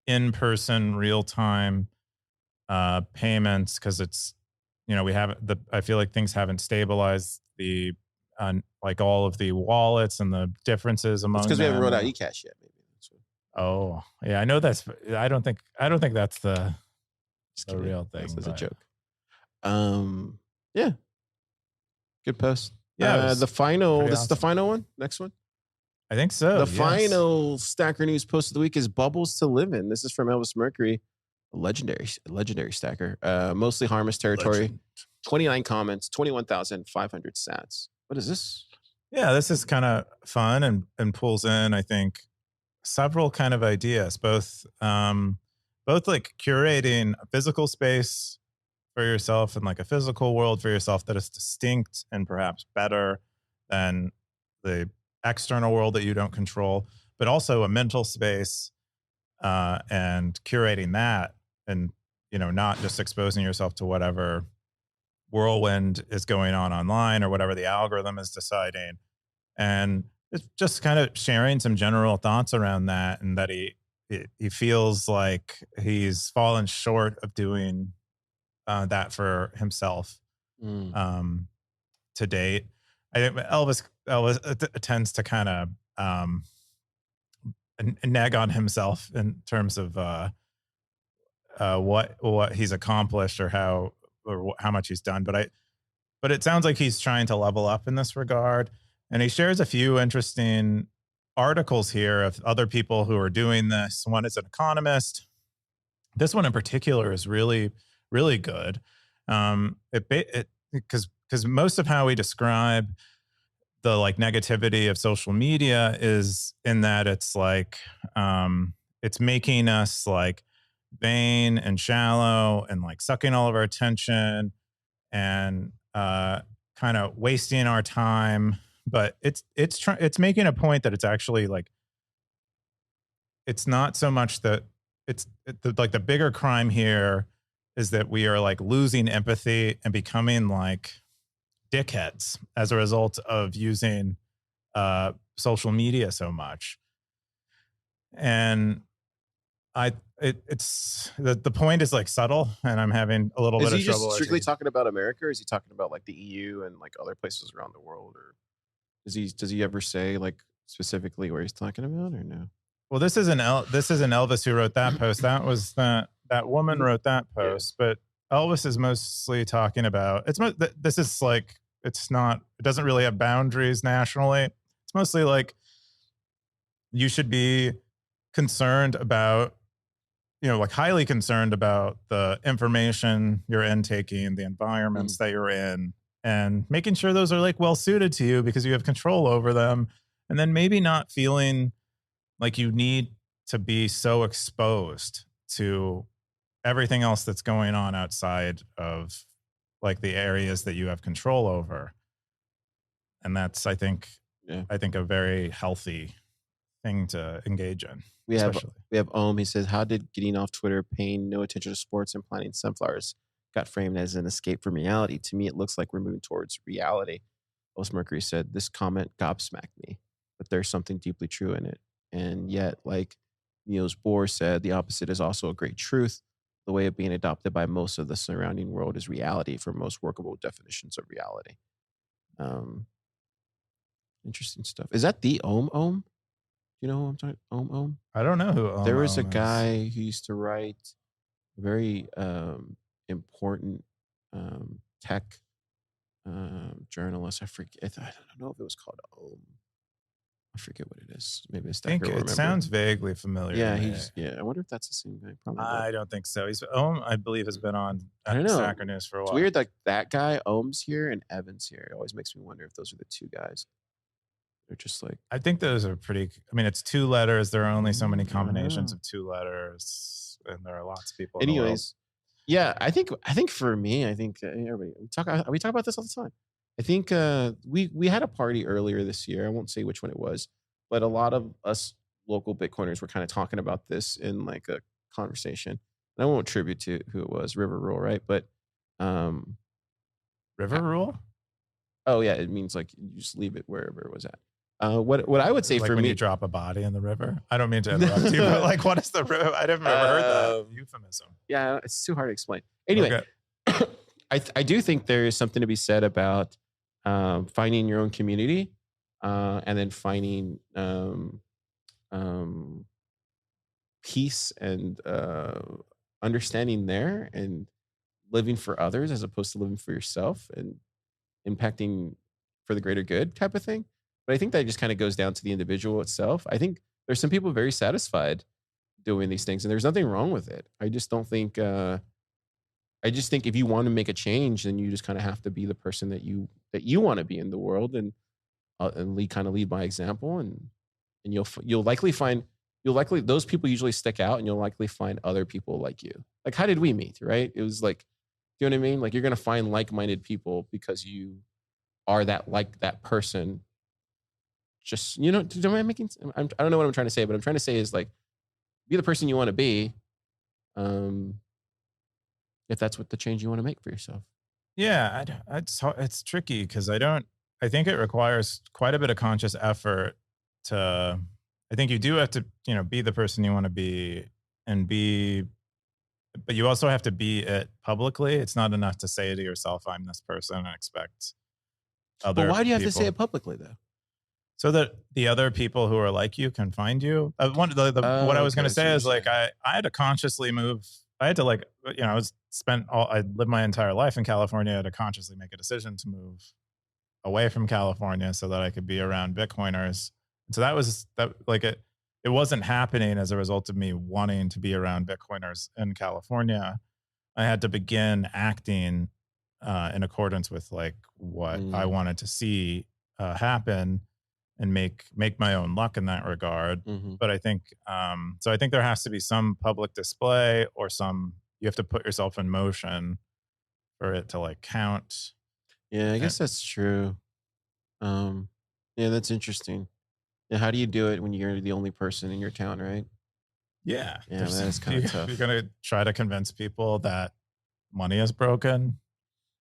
in-person, real-time payments, because it's, I feel like things haven't stabilized like all of the wallets and the differences among them. It's because we haven't rolled out eCash yet, maybe. Oh, yeah, I know that's. I don't think that's the real thing. That's a joke. Yeah. Good post. Yeah, the final. This awesome. is the final one. Next one. I think so. The final Stacker News post of the week is Bubbles to Live In. This is from Elvis Mercury, a legendary stacker. Mostly harmless territory. Legend. 29 comments, 21,500 sats. What is this? Yeah, this is kind of fun and pulls in, I think, several kind of ideas, both like curating a physical space for yourself and like a physical world for yourself that is distinct and perhaps better than the external world that you don't control, but also a mental space and curating that, and not just exposing yourself to whatever whirlwind is going on online or whatever the algorithm is deciding. And it's just kind of sharing some general thoughts around that, and that he feels like he's fallen short of doing that for himself to date. I think Elvis tends to kind of nag on himself in terms of what he's accomplished or how much he's done, but it sounds like he's trying to level up in this regard. And he shares a few interesting articles here of other people who are doing this. One is an economist. This one in particular is really, really good. Because most of how we describe the like negativity of social media is in that it's like it's making us like vain and shallow and like sucking all of our attention and kind of wasting our time. But it's making a point that it's actually like it's not so much that like the bigger crime here is that we are like losing empathy and becoming like dickheads as a result of using social media so much. And it's the point is like subtle, and I'm having a little bit of trouble. Is he just strictly talking about America, or is he talking about like the EU and like other places around the world, or does he ever say like specifically where he's talking about, or no? Well, this isn't Elvis who wrote that post. That was that woman wrote that post, but Elvis is mostly talking about this is like it doesn't really have boundaries nationally. It's mostly like you should be concerned about, like highly concerned about the information you're intaking, the environments that you're in, and making sure those are like well suited to you because you have control over them. And then maybe not feeling like you need to be so exposed to everything else that's going on outside of like the areas that you have control over. And that's, I think a very healthy thing to engage in. We have He says, how did getting off Twitter, paying no attention to sports and planting sunflowers got framed as an escape from reality? To me, it looks like we're moving towards reality. Post Mercury said, this comment gobsmacked me, but there's something deeply true in it. And yet, like Niels Bohr said, the opposite is also a great truth. The way of being adopted by most of the surrounding world is reality for most workable definitions of reality. Interesting stuff. Is that the Ohm? You know who I'm talking? Ohm? I don't know who Ohm There was a is. guy who used to write very important tech journalist. I forget. I don't know if it was called Ohm. I forget what it is. Maybe a stacker will remember. It sounds vaguely familiar. Yeah, I wonder if that's the same guy. Probably. I don't think so. Ohm, I believe, has been on Stacker News for a while. It's weird, like that guy, Ohm's here and Evans here. It always makes me wonder if those are the two guys. They're just like, I think those are pretty. I mean, it's two letters. There are only so many combinations of two letters, and there are lots of people. Anyways, yeah, I think for me, everybody we talk about this all the time. I think we had a party earlier this year. I won't say which one it was, but a lot of us local Bitcoiners were kind of talking about this in like a conversation. And I won't attribute to who it was, River Rule, right? But River Rule? Oh yeah, it means like you just leave it wherever it was at. What I would say like for when me, you drop a body in the river. I don't mean to interrupt you, but like, what is the river? I never heard that euphemism. Yeah, it's too hard to explain. Anyway, okay. I do think there is something to be said about finding your own community and then finding peace and understanding there and living for others as opposed to living for yourself and impacting for the greater good type of thing. But I think that just kind of goes down to the individual itself. I think there's some people very satisfied doing these things, and there's nothing wrong with it. I just don't think. I just think if you want to make a change, then you just kind of have to be the person that you want to be in the world, and lead by example, and you'll likely those people usually stick out, and you'll likely find other people like you. Like, how did we meet? Right? It was like, do you know what I mean? Like, you're gonna find like-minded people because you are that person. Just, I don't know what I'm trying to say, but I'm trying to say is like, be the person you want to be. If that's what the change you want to make for yourself. Yeah, it's tricky because I think it requires quite a bit of conscious effort to. I think you do have to, be the person you want to be but you also have to be it publicly. It's not enough to say to yourself, "I'm this person," and expect other. But why do you have people to say it publicly though? So that the other people who are like you can find you. What I was going to say is like, I had to consciously move. I had to like, I lived my entire life in California. I had to consciously make a decision to move away from California so that I could be around Bitcoiners. And so it wasn't happening as a result of me wanting to be around Bitcoiners in California. I had to begin acting in accordance with like what I wanted to see happen, and make my own luck in that regard. But I think so. I think there has to be some public display, or you have to put yourself in motion for it to like count. Yeah, I guess that's true. Yeah, that's interesting. Yeah, how do you do it when you're the only person in your town, right? Yeah, Yeah, that is kind of tough. You're gonna try to convince people that money is broken.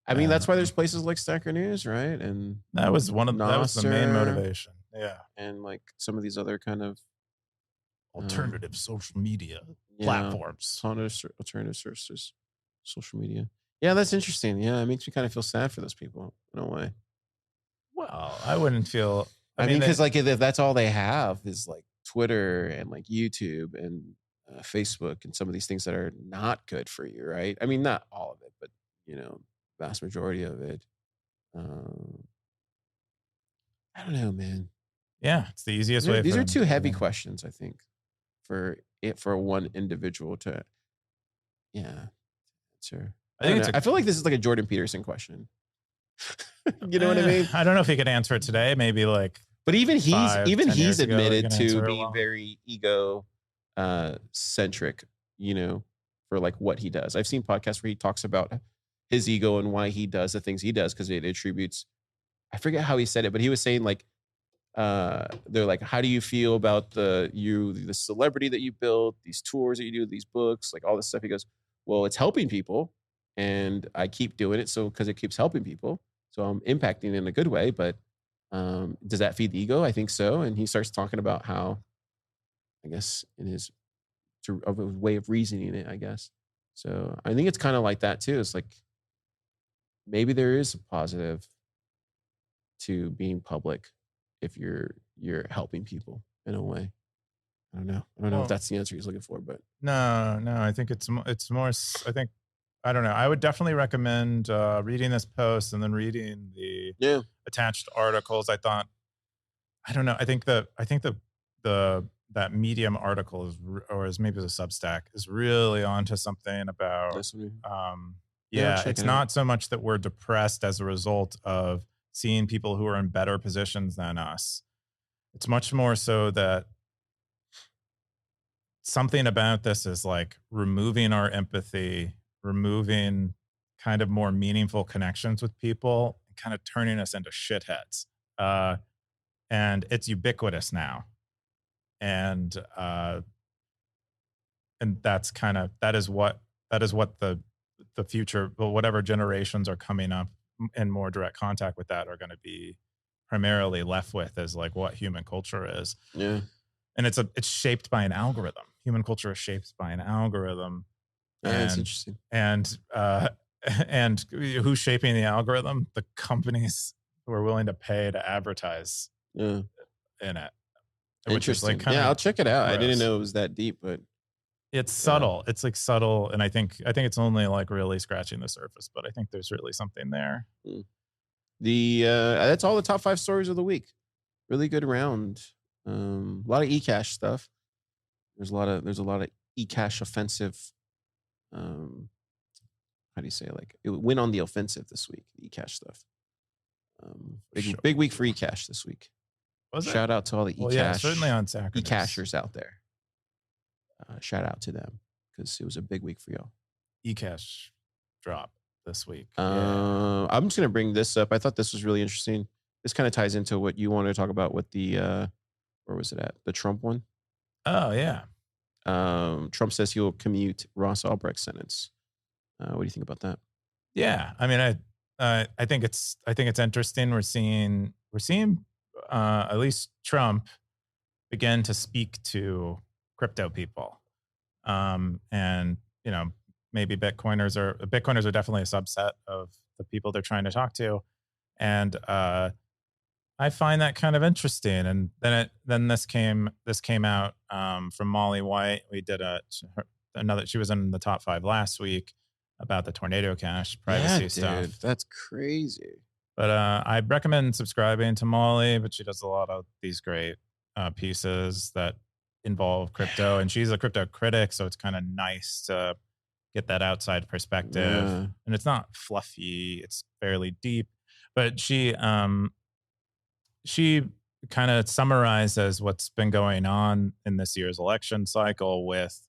I mean, that's why there's places like Stacker News, right? And that was that was the main motivation. Yeah, and like some of these other kind of alternative social media platforms, alternative sources, social media. Yeah, that's interesting. Yeah, it makes me kind of feel sad for those people in a way. Well, I wouldn't feel. I mean, because like if that's all they have is like Twitter and like YouTube and Facebook and some of these things that are not good for you, right? I mean, not all of it, but vast majority of it. I don't know, man. Yeah, it's the easiest way. These are two heavy questions, I think, for one individual to. Yeah, sure. I feel like this is like a Jordan Peterson question. You know what I mean? I don't know if he could answer it today. Maybe like, but even he's admitted to being well. very ego centric. For like what he does. I've seen podcasts where he talks about his ego and why he does the things he does because it attributes. I forget how he said it, but he was saying like, they're like, how do you feel about the celebrity that you built, these tours that you do, these books, like all this stuff? He goes, well, it's helping people, and I keep doing it because it keeps helping people. So I'm impacting in a good way, but does that feed the ego? I think so. And he starts talking about how, I guess, in his way of reasoning it, I guess. So I think it's kind of like that too. It's like maybe there is a positive to being public if you're helping people in a way. I don't know if that's the answer he's looking for, but no. I think it's more. I don't know. I would definitely recommend reading this post and then reading the attached articles. I don't know. I think that Medium article maybe it was a Substack is really onto something about. It's not so much that we're depressed as a result of seeing people who are in better positions than us. It's much more so that something about this is like removing our empathy, removing kind of more meaningful connections with people, and kind of turning us into shitheads. And it's ubiquitous now. And that's that is what the future, whatever generations are coming up in more direct contact with that are going to be primarily left with, is like what human culture is. Yeah. And it's shaped by an algorithm. Human culture is shaped by an algorithm. That's interesting. And who's shaping the algorithm? The companies who are willing to pay to advertise in it. Which is like I'll check it out. Gross. I didn't know it was that deep, but it's subtle. It's like subtle, and I think it's only like really scratching the surface, but I think there's really something there. That's all the top 5 stories of the week. Really good round. A lot of eCash stuff. There's a lot of eCash offensive. How do you say, like, it went on the offensive this week? The eCash stuff. Big week for eCash this week. Shout out to all the eCash, certainly on Saturday, eCashers out there. Shout out to them because it was a big week for y'all. eCash drop this week. I'm just gonna bring this up. I thought this was really interesting. This kind of ties into what you wanted to talk about with the where was it at? The Trump one. Oh yeah. Trump says he will commute Ross Ulbricht's sentence. What do you think about that? Yeah, I mean, I think it's interesting. We're seeing at least Trump begin to speak to crypto people, and maybe Bitcoiners are definitely a subset of the people they're trying to talk to, and I find that kind of interesting. And then this came out from Molly White. We did another. She was in the top 5 last week about the Tornado Cash privacy stuff. Dude, that's crazy. But I recommend subscribing to Molly. But she does a lot of these great pieces that involve crypto, and she's a crypto critic, so it's kind of nice to get that outside perspective. Yeah. And it's not fluffy, it's fairly deep. But she kind of summarizes what's been going on in this year's election cycle with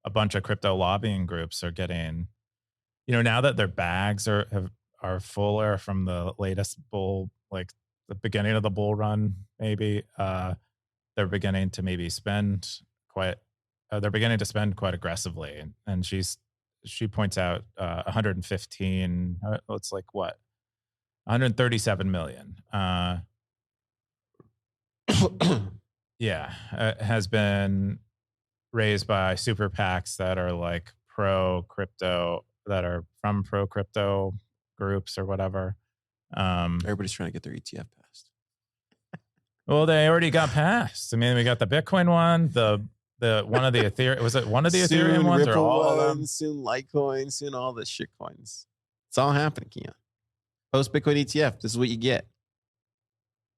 a bunch of crypto lobbying groups are getting, now that their bags are fuller from the latest bull, like the beginning of the bull run, maybe they're beginning to maybe spend quite. They're beginning to spend quite aggressively, and she points out 115. It's like what 137 million. Has been raised by super PACs that are like pro crypto, that are from pro crypto groups or whatever. Everybody's trying to get their ETF passed. Well, they already got passed. I mean, we got the Bitcoin one, the one of the Ethereum. Was it one of the Ethereum ones or all of them? Soon Litecoin, soon all the shit coins. It's all happening, Keyan. Post Bitcoin ETF. This is what you get.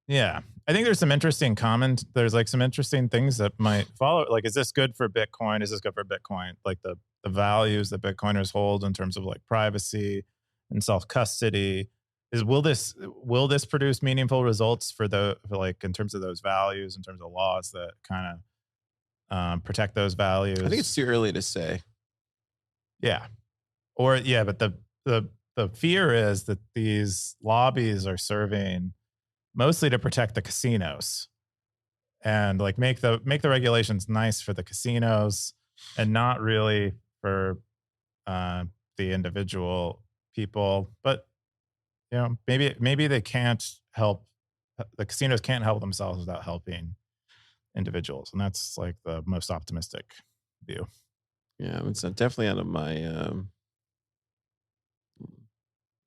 Yeah. I think there's some interesting there's like some interesting things that might follow. Like, is this good for Bitcoin? Is this good for Bitcoin? Like the values that Bitcoiners hold in terms of like privacy and self-custody. Will this produce meaningful results for in terms of those values, in terms of laws that kind of protect those values? I think it's too early to say. Yeah. But the fear is that these lobbies are serving mostly to protect the casinos and like make the regulations nice for the casinos and not really for the individual people. But maybe they can't help. The casinos can't help themselves without helping individuals, and that's like the most optimistic view. Yeah, it's definitely out of my.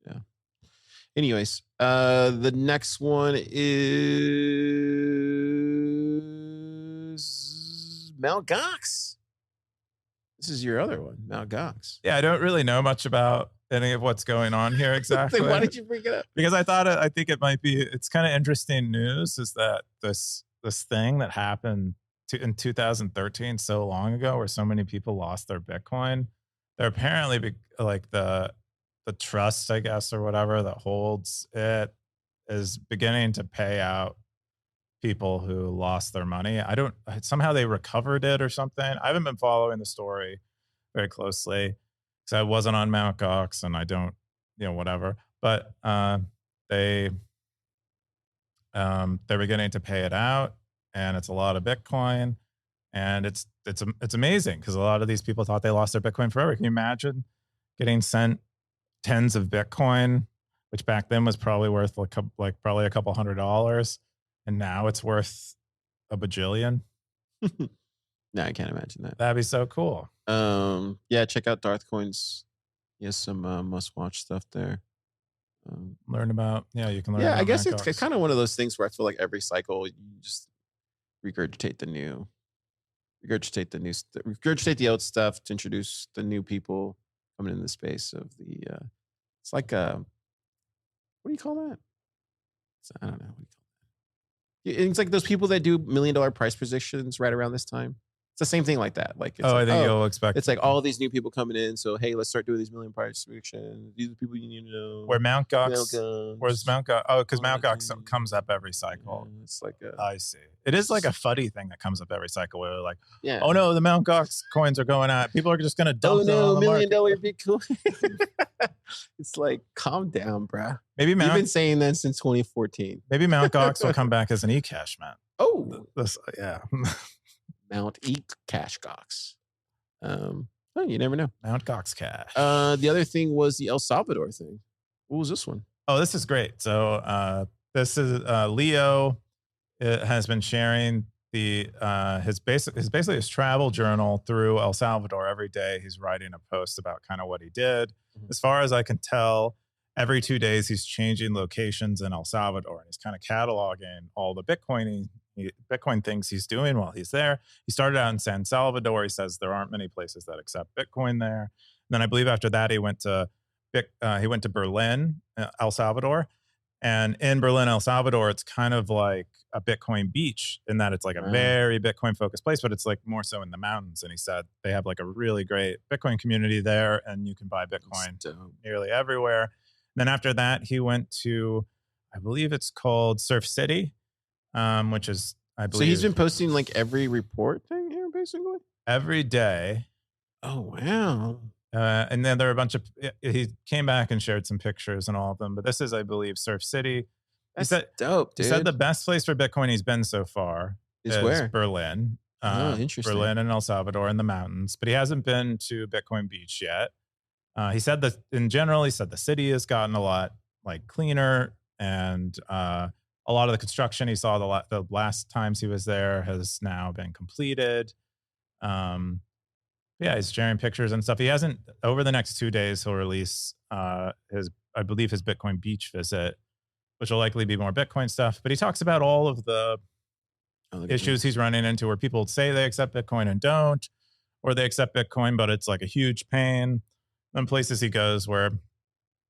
Yeah. Anyways, the next one is Mt. Gox. This is your other one, Mt. Gox. Yeah, I don't really know much about any of what's going on here exactly. Why did you bring it up? Because I think it might be. It's kind of interesting news. Is that this thing that happened in 2013, so long ago, where so many people lost their Bitcoin? They're apparently like the trust, I guess, or whatever that holds it is beginning to pay out people who lost their money. Somehow they recovered it or something. I haven't been following the story very closely because I wasn't on Mt. Gox and I don't, whatever. But they're beginning to pay it out, and it's a lot of Bitcoin, and it's amazing because a lot of these people thought they lost their Bitcoin forever. Can you imagine getting sent tens of Bitcoin, which back then was probably worth probably a couple $100, and now it's worth a bajillion? No, I can't imagine that. That'd be so cool. Yeah, check out Darth Coins. He has some must-watch stuff there. Learn about, you can learn. Yeah, about I guess Mt. it's Gox. kind of one of those things where I feel like every cycle you just regurgitate the old stuff to introduce the new people coming in the space of the. It's like what do you call that? I don't know. What do you call that? It's like those people that do $1 million price predictions right around this time. It's the same thing like that. Like, I think you'll expect. It's like all these new people coming in. So hey, let's start doing these $1 million price predictions. These are the people you need to know. Where Mt. Gox? Where's Mt. Gox? Oh, because Mt. Gox comes up every cycle. Yeah, it's like I see. It is like a fuddy thing that comes up every cycle where they're like, yeah. oh no, the Mt. Gox coins are going out. People are just going to dump them on the $1 million market. Bitcoin. It's like, calm down, bruh. Maybe You've been saying that since 2014. Maybe Mt. Gox will come back as an eCash, man. Oh, yeah. Mount Cash Gox. You never know. Mt. Gox Cash. The other thing was the El Salvador thing. What was this one? Oh, this is great. So this is Leo has been sharing basically his travel journal through El Salvador. Every day he's writing a post about kind of what he did. Mm-hmm. As far as I can tell, every 2 days he's changing locations in El Salvador, and he's kind of cataloging all the Bitcoin things he's doing while he's there. He started out in San Salvador. He says there aren't many places that accept Bitcoin there. And then I believe after that he went to Berlin, El Salvador. And in Berlin, El Salvador, it's kind of like a Bitcoin beach in that it's like a very Bitcoin focused place, but it's like more so in the mountains. And he said they have like a really great Bitcoin community there, and you can buy Bitcoin nearly everywhere. And then after that, he went to, I believe it's called Surf City, which is, I believe. So he's been posting like every report thing here, basically? Every day. Oh, wow. And then there are a bunch of, he came back and shared some pictures and all of them, but this is, I believe, Surf City. That's dope, dude. He said the best place for Bitcoin he's been so far is where? Berlin. Interesting. Berlin and El Salvador in the mountains, but he hasn't been to Bitcoin Beach yet. He said that in general, he said the city has gotten a lot like cleaner, and a lot of the construction he saw the last times he was there has now been completed. Yeah, he's sharing pictures and stuff. He hasn't, over the next 2 days, he'll release I believe his Bitcoin Beach visit, which will likely be more Bitcoin stuff. But he talks about all of the issues he's running into where people say they accept Bitcoin and don't, or they accept Bitcoin, but it's like a huge pain. Then places he goes where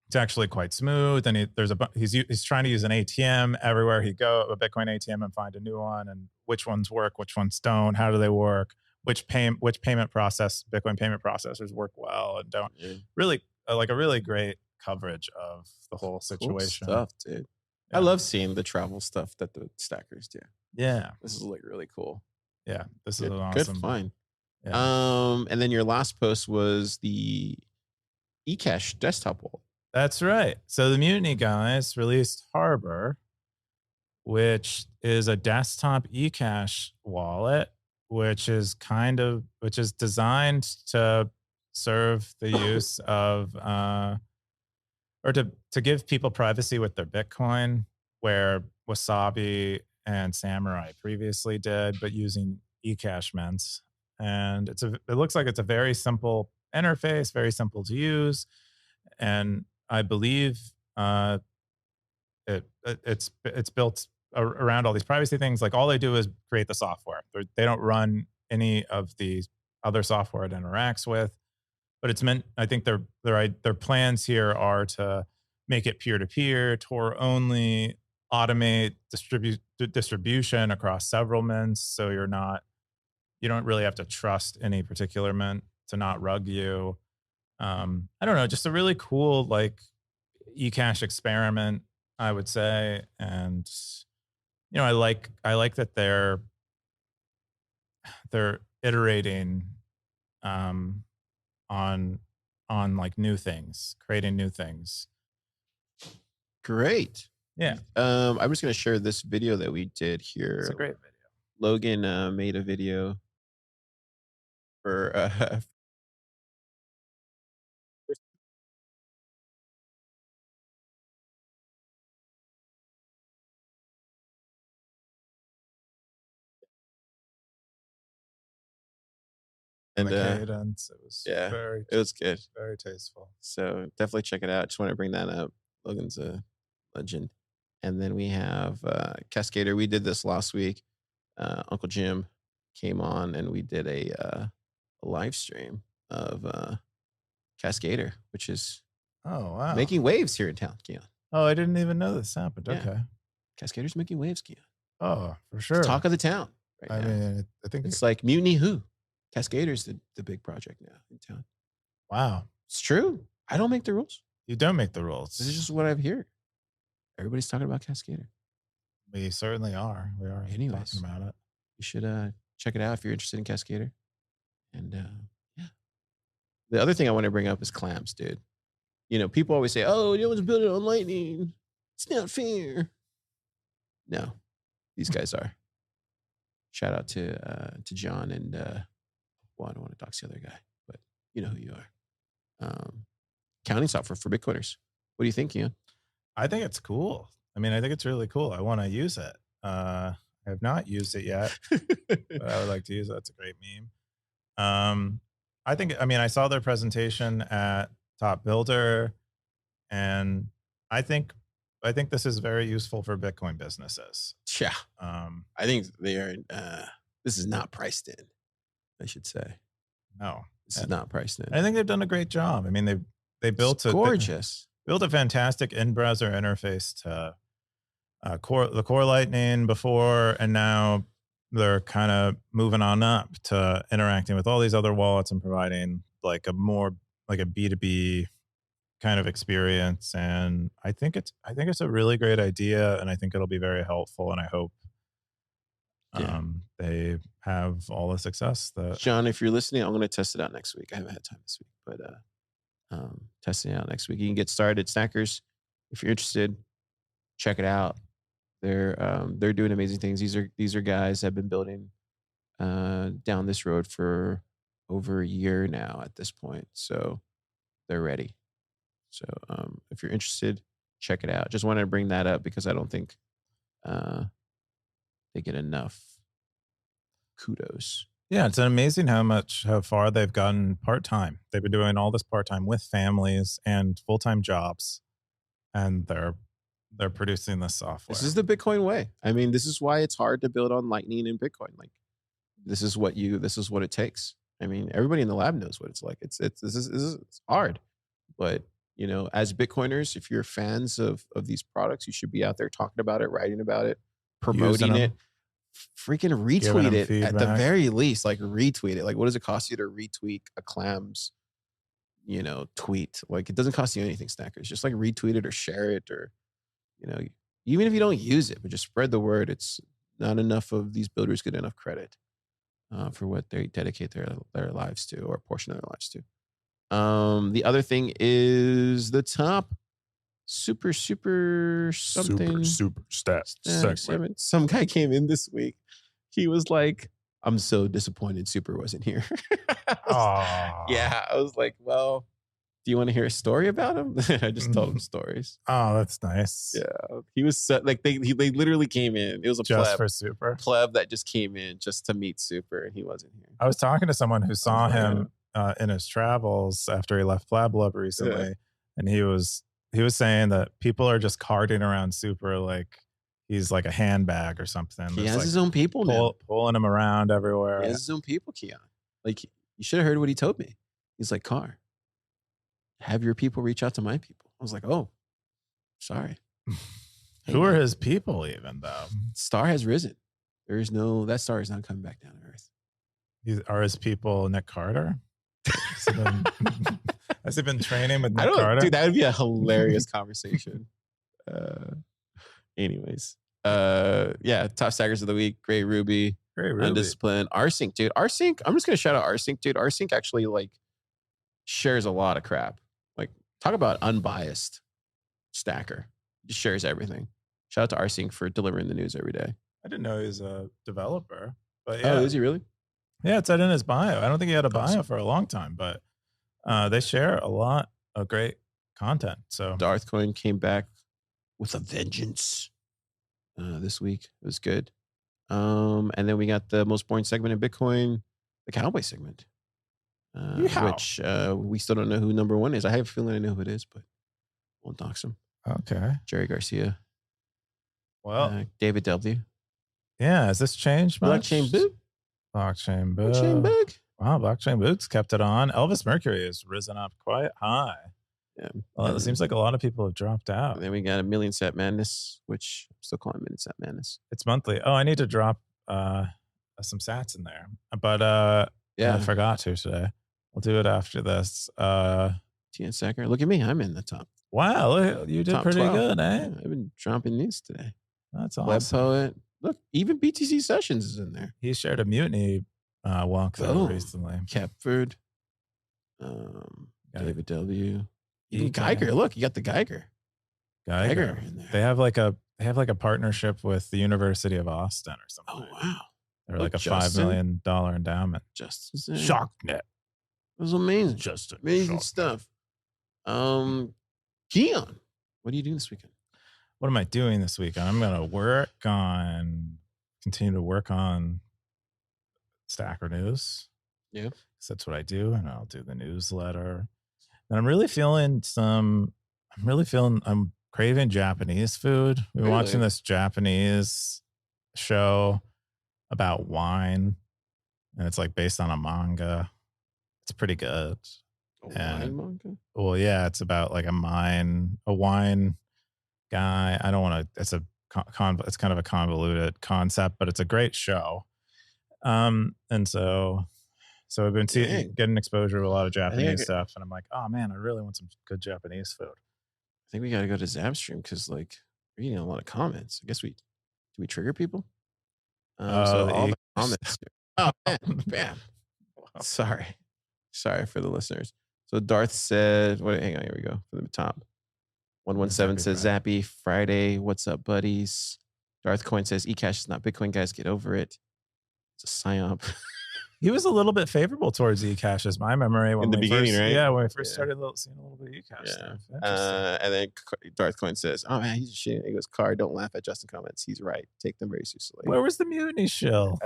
it's actually quite smooth, and he's trying to use an ATM everywhere he go, a Bitcoin ATM, and find a new one, and which ones work, which ones don't, how do they work, which payment process, Bitcoin payment processors work well and don't. Really, like a really great coverage of the whole situation. Cool stuff, dude. Yeah. I love seeing the travel stuff that the stackers do. Yeah, this is like really cool. Yeah, this is awesome. Good find. Yeah. And then your last post was the eCash desktop wallet. That's right. So the Mutiny guys released Harbor, which is a desktop eCash wallet, which is designed to serve the use of or to give people privacy with their Bitcoin, where Wasabi and Samurai previously did, but using eCash mints. And it looks like it's a very simple interface, very simple to use, and I believe it's built around all these privacy things. Like all they do is create the software. They don't run any of the other software it interacts with. But it's meant, I think their plans here are to make it peer-to-peer, Tor only, automate distribution across several mints, so you don't really have to trust any particular mint to not rug you. I don't know, just a really cool like eCash experiment, I would say. And I like that they're iterating on like new things, creating new things. Great. Yeah. I'm just going to share this video that we did here. It's a great video. Logan made a video for and cadence. It was it was good, very tasteful. So definitely check it out. Just want to bring that up. Logan's a legend. And then we have Cascader. We did this last week. Uncle Jim came on and we did a live stream of Cascader, which is making waves here in town, Keyan. Oh, I didn't even know this happened. Yeah. Okay. Cascader's making waves, Keyan. Oh, for sure. It's talk of the town right now. Mean, I think it's like Mutiny Who. Cascader's the big project now in town. Wow. It's true. I don't make the rules. You don't make the rules. This is just what I've heard. Everybody's talking about Cascader. We certainly are. We are talking about it. You should check it out if you're interested in Cascader. And yeah. The other thing I want to bring up is clamps, dude. People always say, oh, no one's building on Lightning. It's not fair. No, these guys are. Shout out to John and well, I don't want to dox the other guy, but you know who you are. Counting software for Bitcoiners. What do you think, Keyan? I think it's cool. I mean, I think it's really cool. I want to use it. I have not used it yet, but I would like to use it. That's a great meme. I saw their presentation at Top Builder, and I think this is very useful for Bitcoin businesses. Yeah. I think they are. This is not priced in, I should say. No, this is not priced in. I think they've done a great job. I mean, they built it's gorgeous. built a fantastic in-browser interface to the Core Lightning before, and now they're kind of moving on up to interacting with all these other wallets and providing like a more like a B2B kind of experience. And I think it's a really great idea, and I think it'll be very helpful. And I hope they have all the success that. John, if you're listening, I'm going to test it out next week. I haven't had time this week, but testing it out next week. You can get started. Snackers, if you're interested, check it out. They're doing amazing things. These are guys that have been building down this road for over a year now at this point. So they're ready. So if you're interested, check it out. Just wanted to bring that up because I don't think they get enough kudos. Yeah, it's amazing how far they've gotten part-time. They've been doing all this part-time with families and full-time jobs, and they're producing this software. This is the Bitcoin way. I mean, this is why it's hard to build on Lightning and Bitcoin. Like, this is what it takes. I mean, everybody in the lab knows what it's like. It's hard, but you know, as Bitcoiners, if you're fans of these products, you should be out there talking about it, writing about it, promoting it, freaking retweet it feedback. At the very least. Like, retweet it. Like, what does it cost you to retweet a Clams, you know, tweet? Like, it doesn't cost you anything, Snackers. Just like retweet it or share it, or you know, even if you don't use it, but just spread the word. It's not enough of these builders get enough credit for what they dedicate their lives to, or a portion of their lives to. The other thing is the top super something super stat segment. Some guy came in this week. He was like, "I'm so disappointed Super wasn't here." Yeah, I was like, "Well, do you want to hear a story about him?" I just told him stories. Oh, that's nice. Yeah, he was like they literally came in. It was a just for Super pleb that just came in just to meet Super, and he wasn't here. I was talking to someone who saw him in his travels after he left BlaBlaB recently, and he was saying that people are just carting around Super like he's like a handbag or something. He has his own people now, pulling him around everywhere. He has his own people, Keyan. Like, you should have heard what he told me. He's like, "Car, have your people reach out to my people." I was like, "Oh, sorry." Who are his people even, though? Star has risen. That star is not coming back down to earth. Are his people Nick Carter? Has he been training with Nick Carter? Dude, that would be a hilarious conversation. Anyways. Top stackers of the week. Great Ruby. Undisciplined. Rsync, dude. Rsync, I'm just going to shout out Rsync, dude. Rsync actually, like, shares a lot of crap. Like, talk about unbiased stacker. Just shares everything. Shout out to Rsync for delivering the news every day. I didn't know he was a developer. But yeah. Oh, is he really? Yeah, it's in his bio. I don't think he had a bio for a long time, but they share a lot of great content. So Darthcoin came back with a vengeance this week. It was good. And then we got the most boring segment in Bitcoin, the Cowboy segment, which we still don't know who number one is. I have a feeling I know who it is, but won't dox him. Okay. Jerry Garcia. Well, David W. Yeah, has this changed much? Blockchain Boot. Blockchain Boot. Blockchain Boot. Wow, Blockchain Boot's kept it on. Elvis Mercury has risen up quite high. Yeah. Well, it seems like a lot of people have dropped out. And then we got a Million Sat Madness, which I'm still calling Million Sat Madness. It's monthly. Oh, I need to drop some sats in there. But I forgot to today. We'll do it after this. TN Sacker. Look at me. I'm in the top. Wow, you did top pretty 12. good, eh? Yeah, I've been dropping news today. That's awesome. Web Poet. Look, even BTC Sessions is in there. He shared a mutiny walkthrough recently. Kepford. David W. Even Geiger. Look, you got the Geiger. Geiger in there. They have like a partnership with the University of Austin or something. Oh wow. They're like a $5 million endowment. Justin. Shocknet. It was amazing. Justin. Amazing stuff. Keyan, what are you doing this weekend? What am I doing this weekend? I'm going to continue to work on Stacker News. Yeah. Because that's what I do. And I'll do the newsletter. And I'm craving Japanese food. We've been watching this Japanese show about wine. And it's like based on a manga. It's pretty good. wine manga? Well, yeah, it's about like a wine guy. I don't want to. It's it's kind of a convoluted concept, but it's a great show. And so I've been getting exposure to a lot of Japanese stuff, and I'm like, oh man, I really want some good Japanese food. I think we got to go to Zapstream because like we're getting a lot of comments. I guess do we trigger people? So all the comments. Oh man. Wow. Sorry for the listeners. So Darth said, hang on, here we go from the top. 117 says Zappy Friday. What's up, buddies? Darth Coin says eCash is not Bitcoin, guys. Get over it. It's a psyop. He was a little bit favorable towards eCash, is my memory. In the beginning, right? Yeah, when we first started seeing a little bit of eCash stuff. And then Darth Coin says, oh man, he's a shit. He goes, Car, don't laugh at Justin comments. He's right. Take them very seriously. Where was the Mutiny show?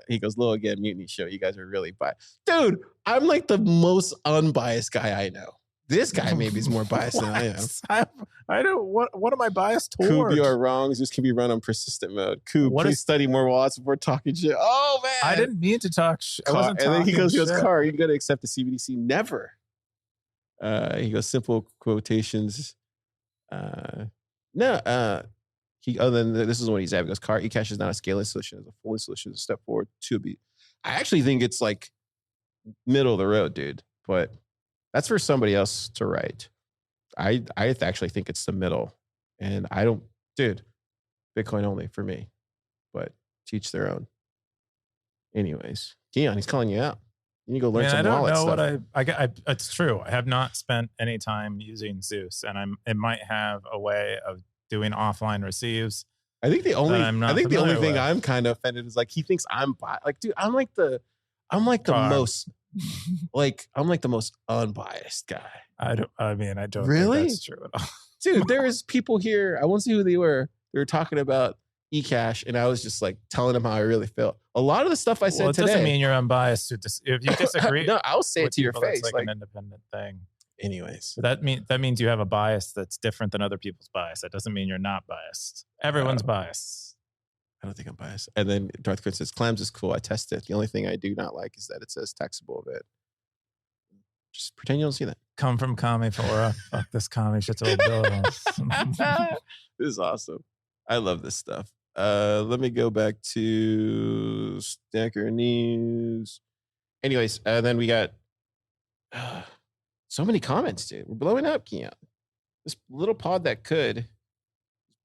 He goes, Lil again, Mutiny show. You guys are really biased. Dude, I'm like the most unbiased guy I know. This guy maybe is more biased than I am. I don't. What am I biased towards? Coop, you are wrong. This can be run on persistent mode. Coop, please study more Watts before talking shit. Oh man, I didn't mean to talk shit. And then he goes, Car, you got to accept the CBDC. Never. He goes, simple quotations. Then this is what he's at. He goes, Car, eCash is not a scaling solution. It's a fully solution. It's a step forward to be. I actually think it's like middle of the road, dude. But that's for somebody else to write. I actually think it's the middle. And I don't, dude, Bitcoin only for me. But teach their own. Anyways, Keyan, he's calling you out. You need to go learn some wallet stuff. I don't know what it's true. I have not spent any time using Zeus, and it might have a way of doing offline receives. I think the only thing I'm kind of offended is like he thinks I'm like, dude, I'm like the most I'm like the most unbiased guy. I don't really think that's true at all. Dude, there is people here. I won't see who they were. They were talking about eCash, and I was just like telling them how I really felt. A lot of the stuff I said today doesn't mean you're unbiased. If you disagree, no, I'll say it to your face. That's like an independent thing. Anyways, that means you have a bias that's different than other people's bias. That doesn't mean you're not biased. Everyone's biased. I don't think I'm biased. And then Darth Quinn says, Clams is cool. I test it. The only thing I do not like is that it says taxable of it. Just pretend you don't see that. Come from Kami Fora. Fuck this Kami shit's old bill. This is awesome. I love this stuff. Let me go back to Stacker News. Anyways, then we got so many comments, dude. We're blowing up, Keyan. This little pod that could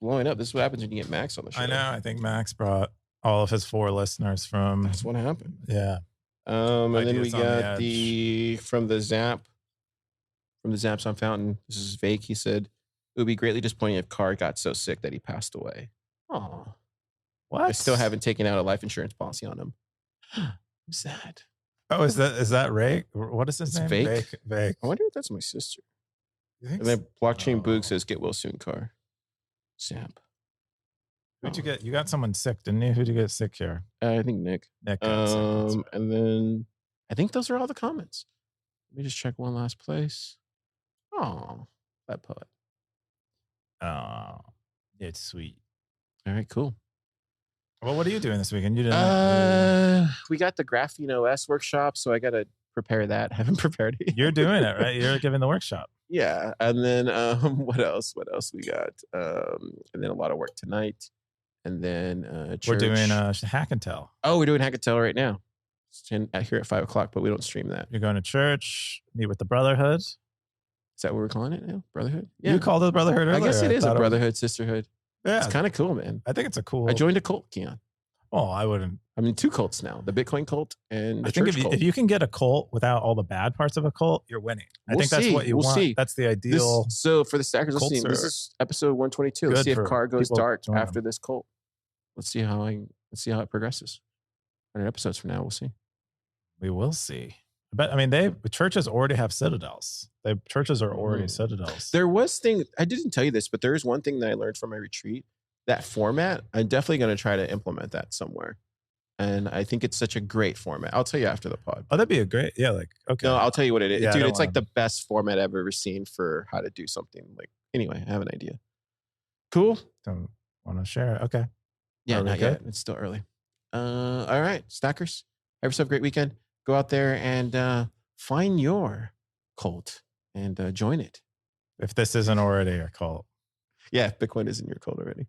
blowing up. This is what happens when you get Max on the show. I know. I think Max brought all of his 4 listeners from. That's what happened. Yeah. And then we got from the Zaps on Fountain. This is Vake. He said it would be greatly disappointing if Car got so sick that he passed away. Oh, what? I still haven't taken out a life insurance policy on him. Who's that? Oh, is that Ray? What is his name? Vake. Vake. I wonder if that's my sister. And then Blockchain Boog says, "Get well soon, Car." Zap. Who'd you get? You got someone sick, didn't you? Who'd you get sick here? I think Nick. Nick got sick. Right. And then I think those are all the comments. Let me just check one last place. Oh, that poet. Oh, it's sweet. All right, cool. Well, what are you doing this weekend? You didn't. We got the Graphene OS workshop, so I got to prepare that. I haven't prepared it. You're doing it, right? You're giving the workshop. Yeah, and then what else? What else we got? And then a lot of work tonight, and then church. We're doing Hack and Tell. Oh, we're doing Hack and Tell right now. It's here at 5:00, but we don't stream that. You're going to church, meet with the Brotherhood. Is that what we're calling it now? Brotherhood? Yeah. You called it Brotherhood earlier. I guess it is a brotherhood, sisterhood. Yeah. It's kind of cool, man. I think it's a cool. I joined a cult, Keyan. Oh, I wouldn't. I'm in 2 cults now: the Bitcoin cult and the church cult. If you can get a cult without all the bad parts of a cult, you're winning. I think that's what you want. See. That's the ideal. So for the stackers listening, this is episode 122. Let's see if Car goes dark after this cult. Let's see how it progresses. 100 episodes from now, we'll see. We will see. But I mean, churches already have citadels. Churches are already citadels. There was I didn't tell you this, but there is one thing that I learned from my retreat. That format, I'm definitely going to try to implement that somewhere. And I think it's such a great format. I'll tell you after the pod. Oh, that'd be a great, yeah, like, okay. No, I'll tell you what it is. Yeah, dude, it's like the best format I've ever seen for how to do something. Like, anyway, I have an idea. Cool. Don't want to share it. Okay. Yeah, not yet. It's still early. All right, stackers. Have yourself a great weekend. Go out there and find your cult and join it. If this isn't already a cult. Yeah, Bitcoin isn't your cult already.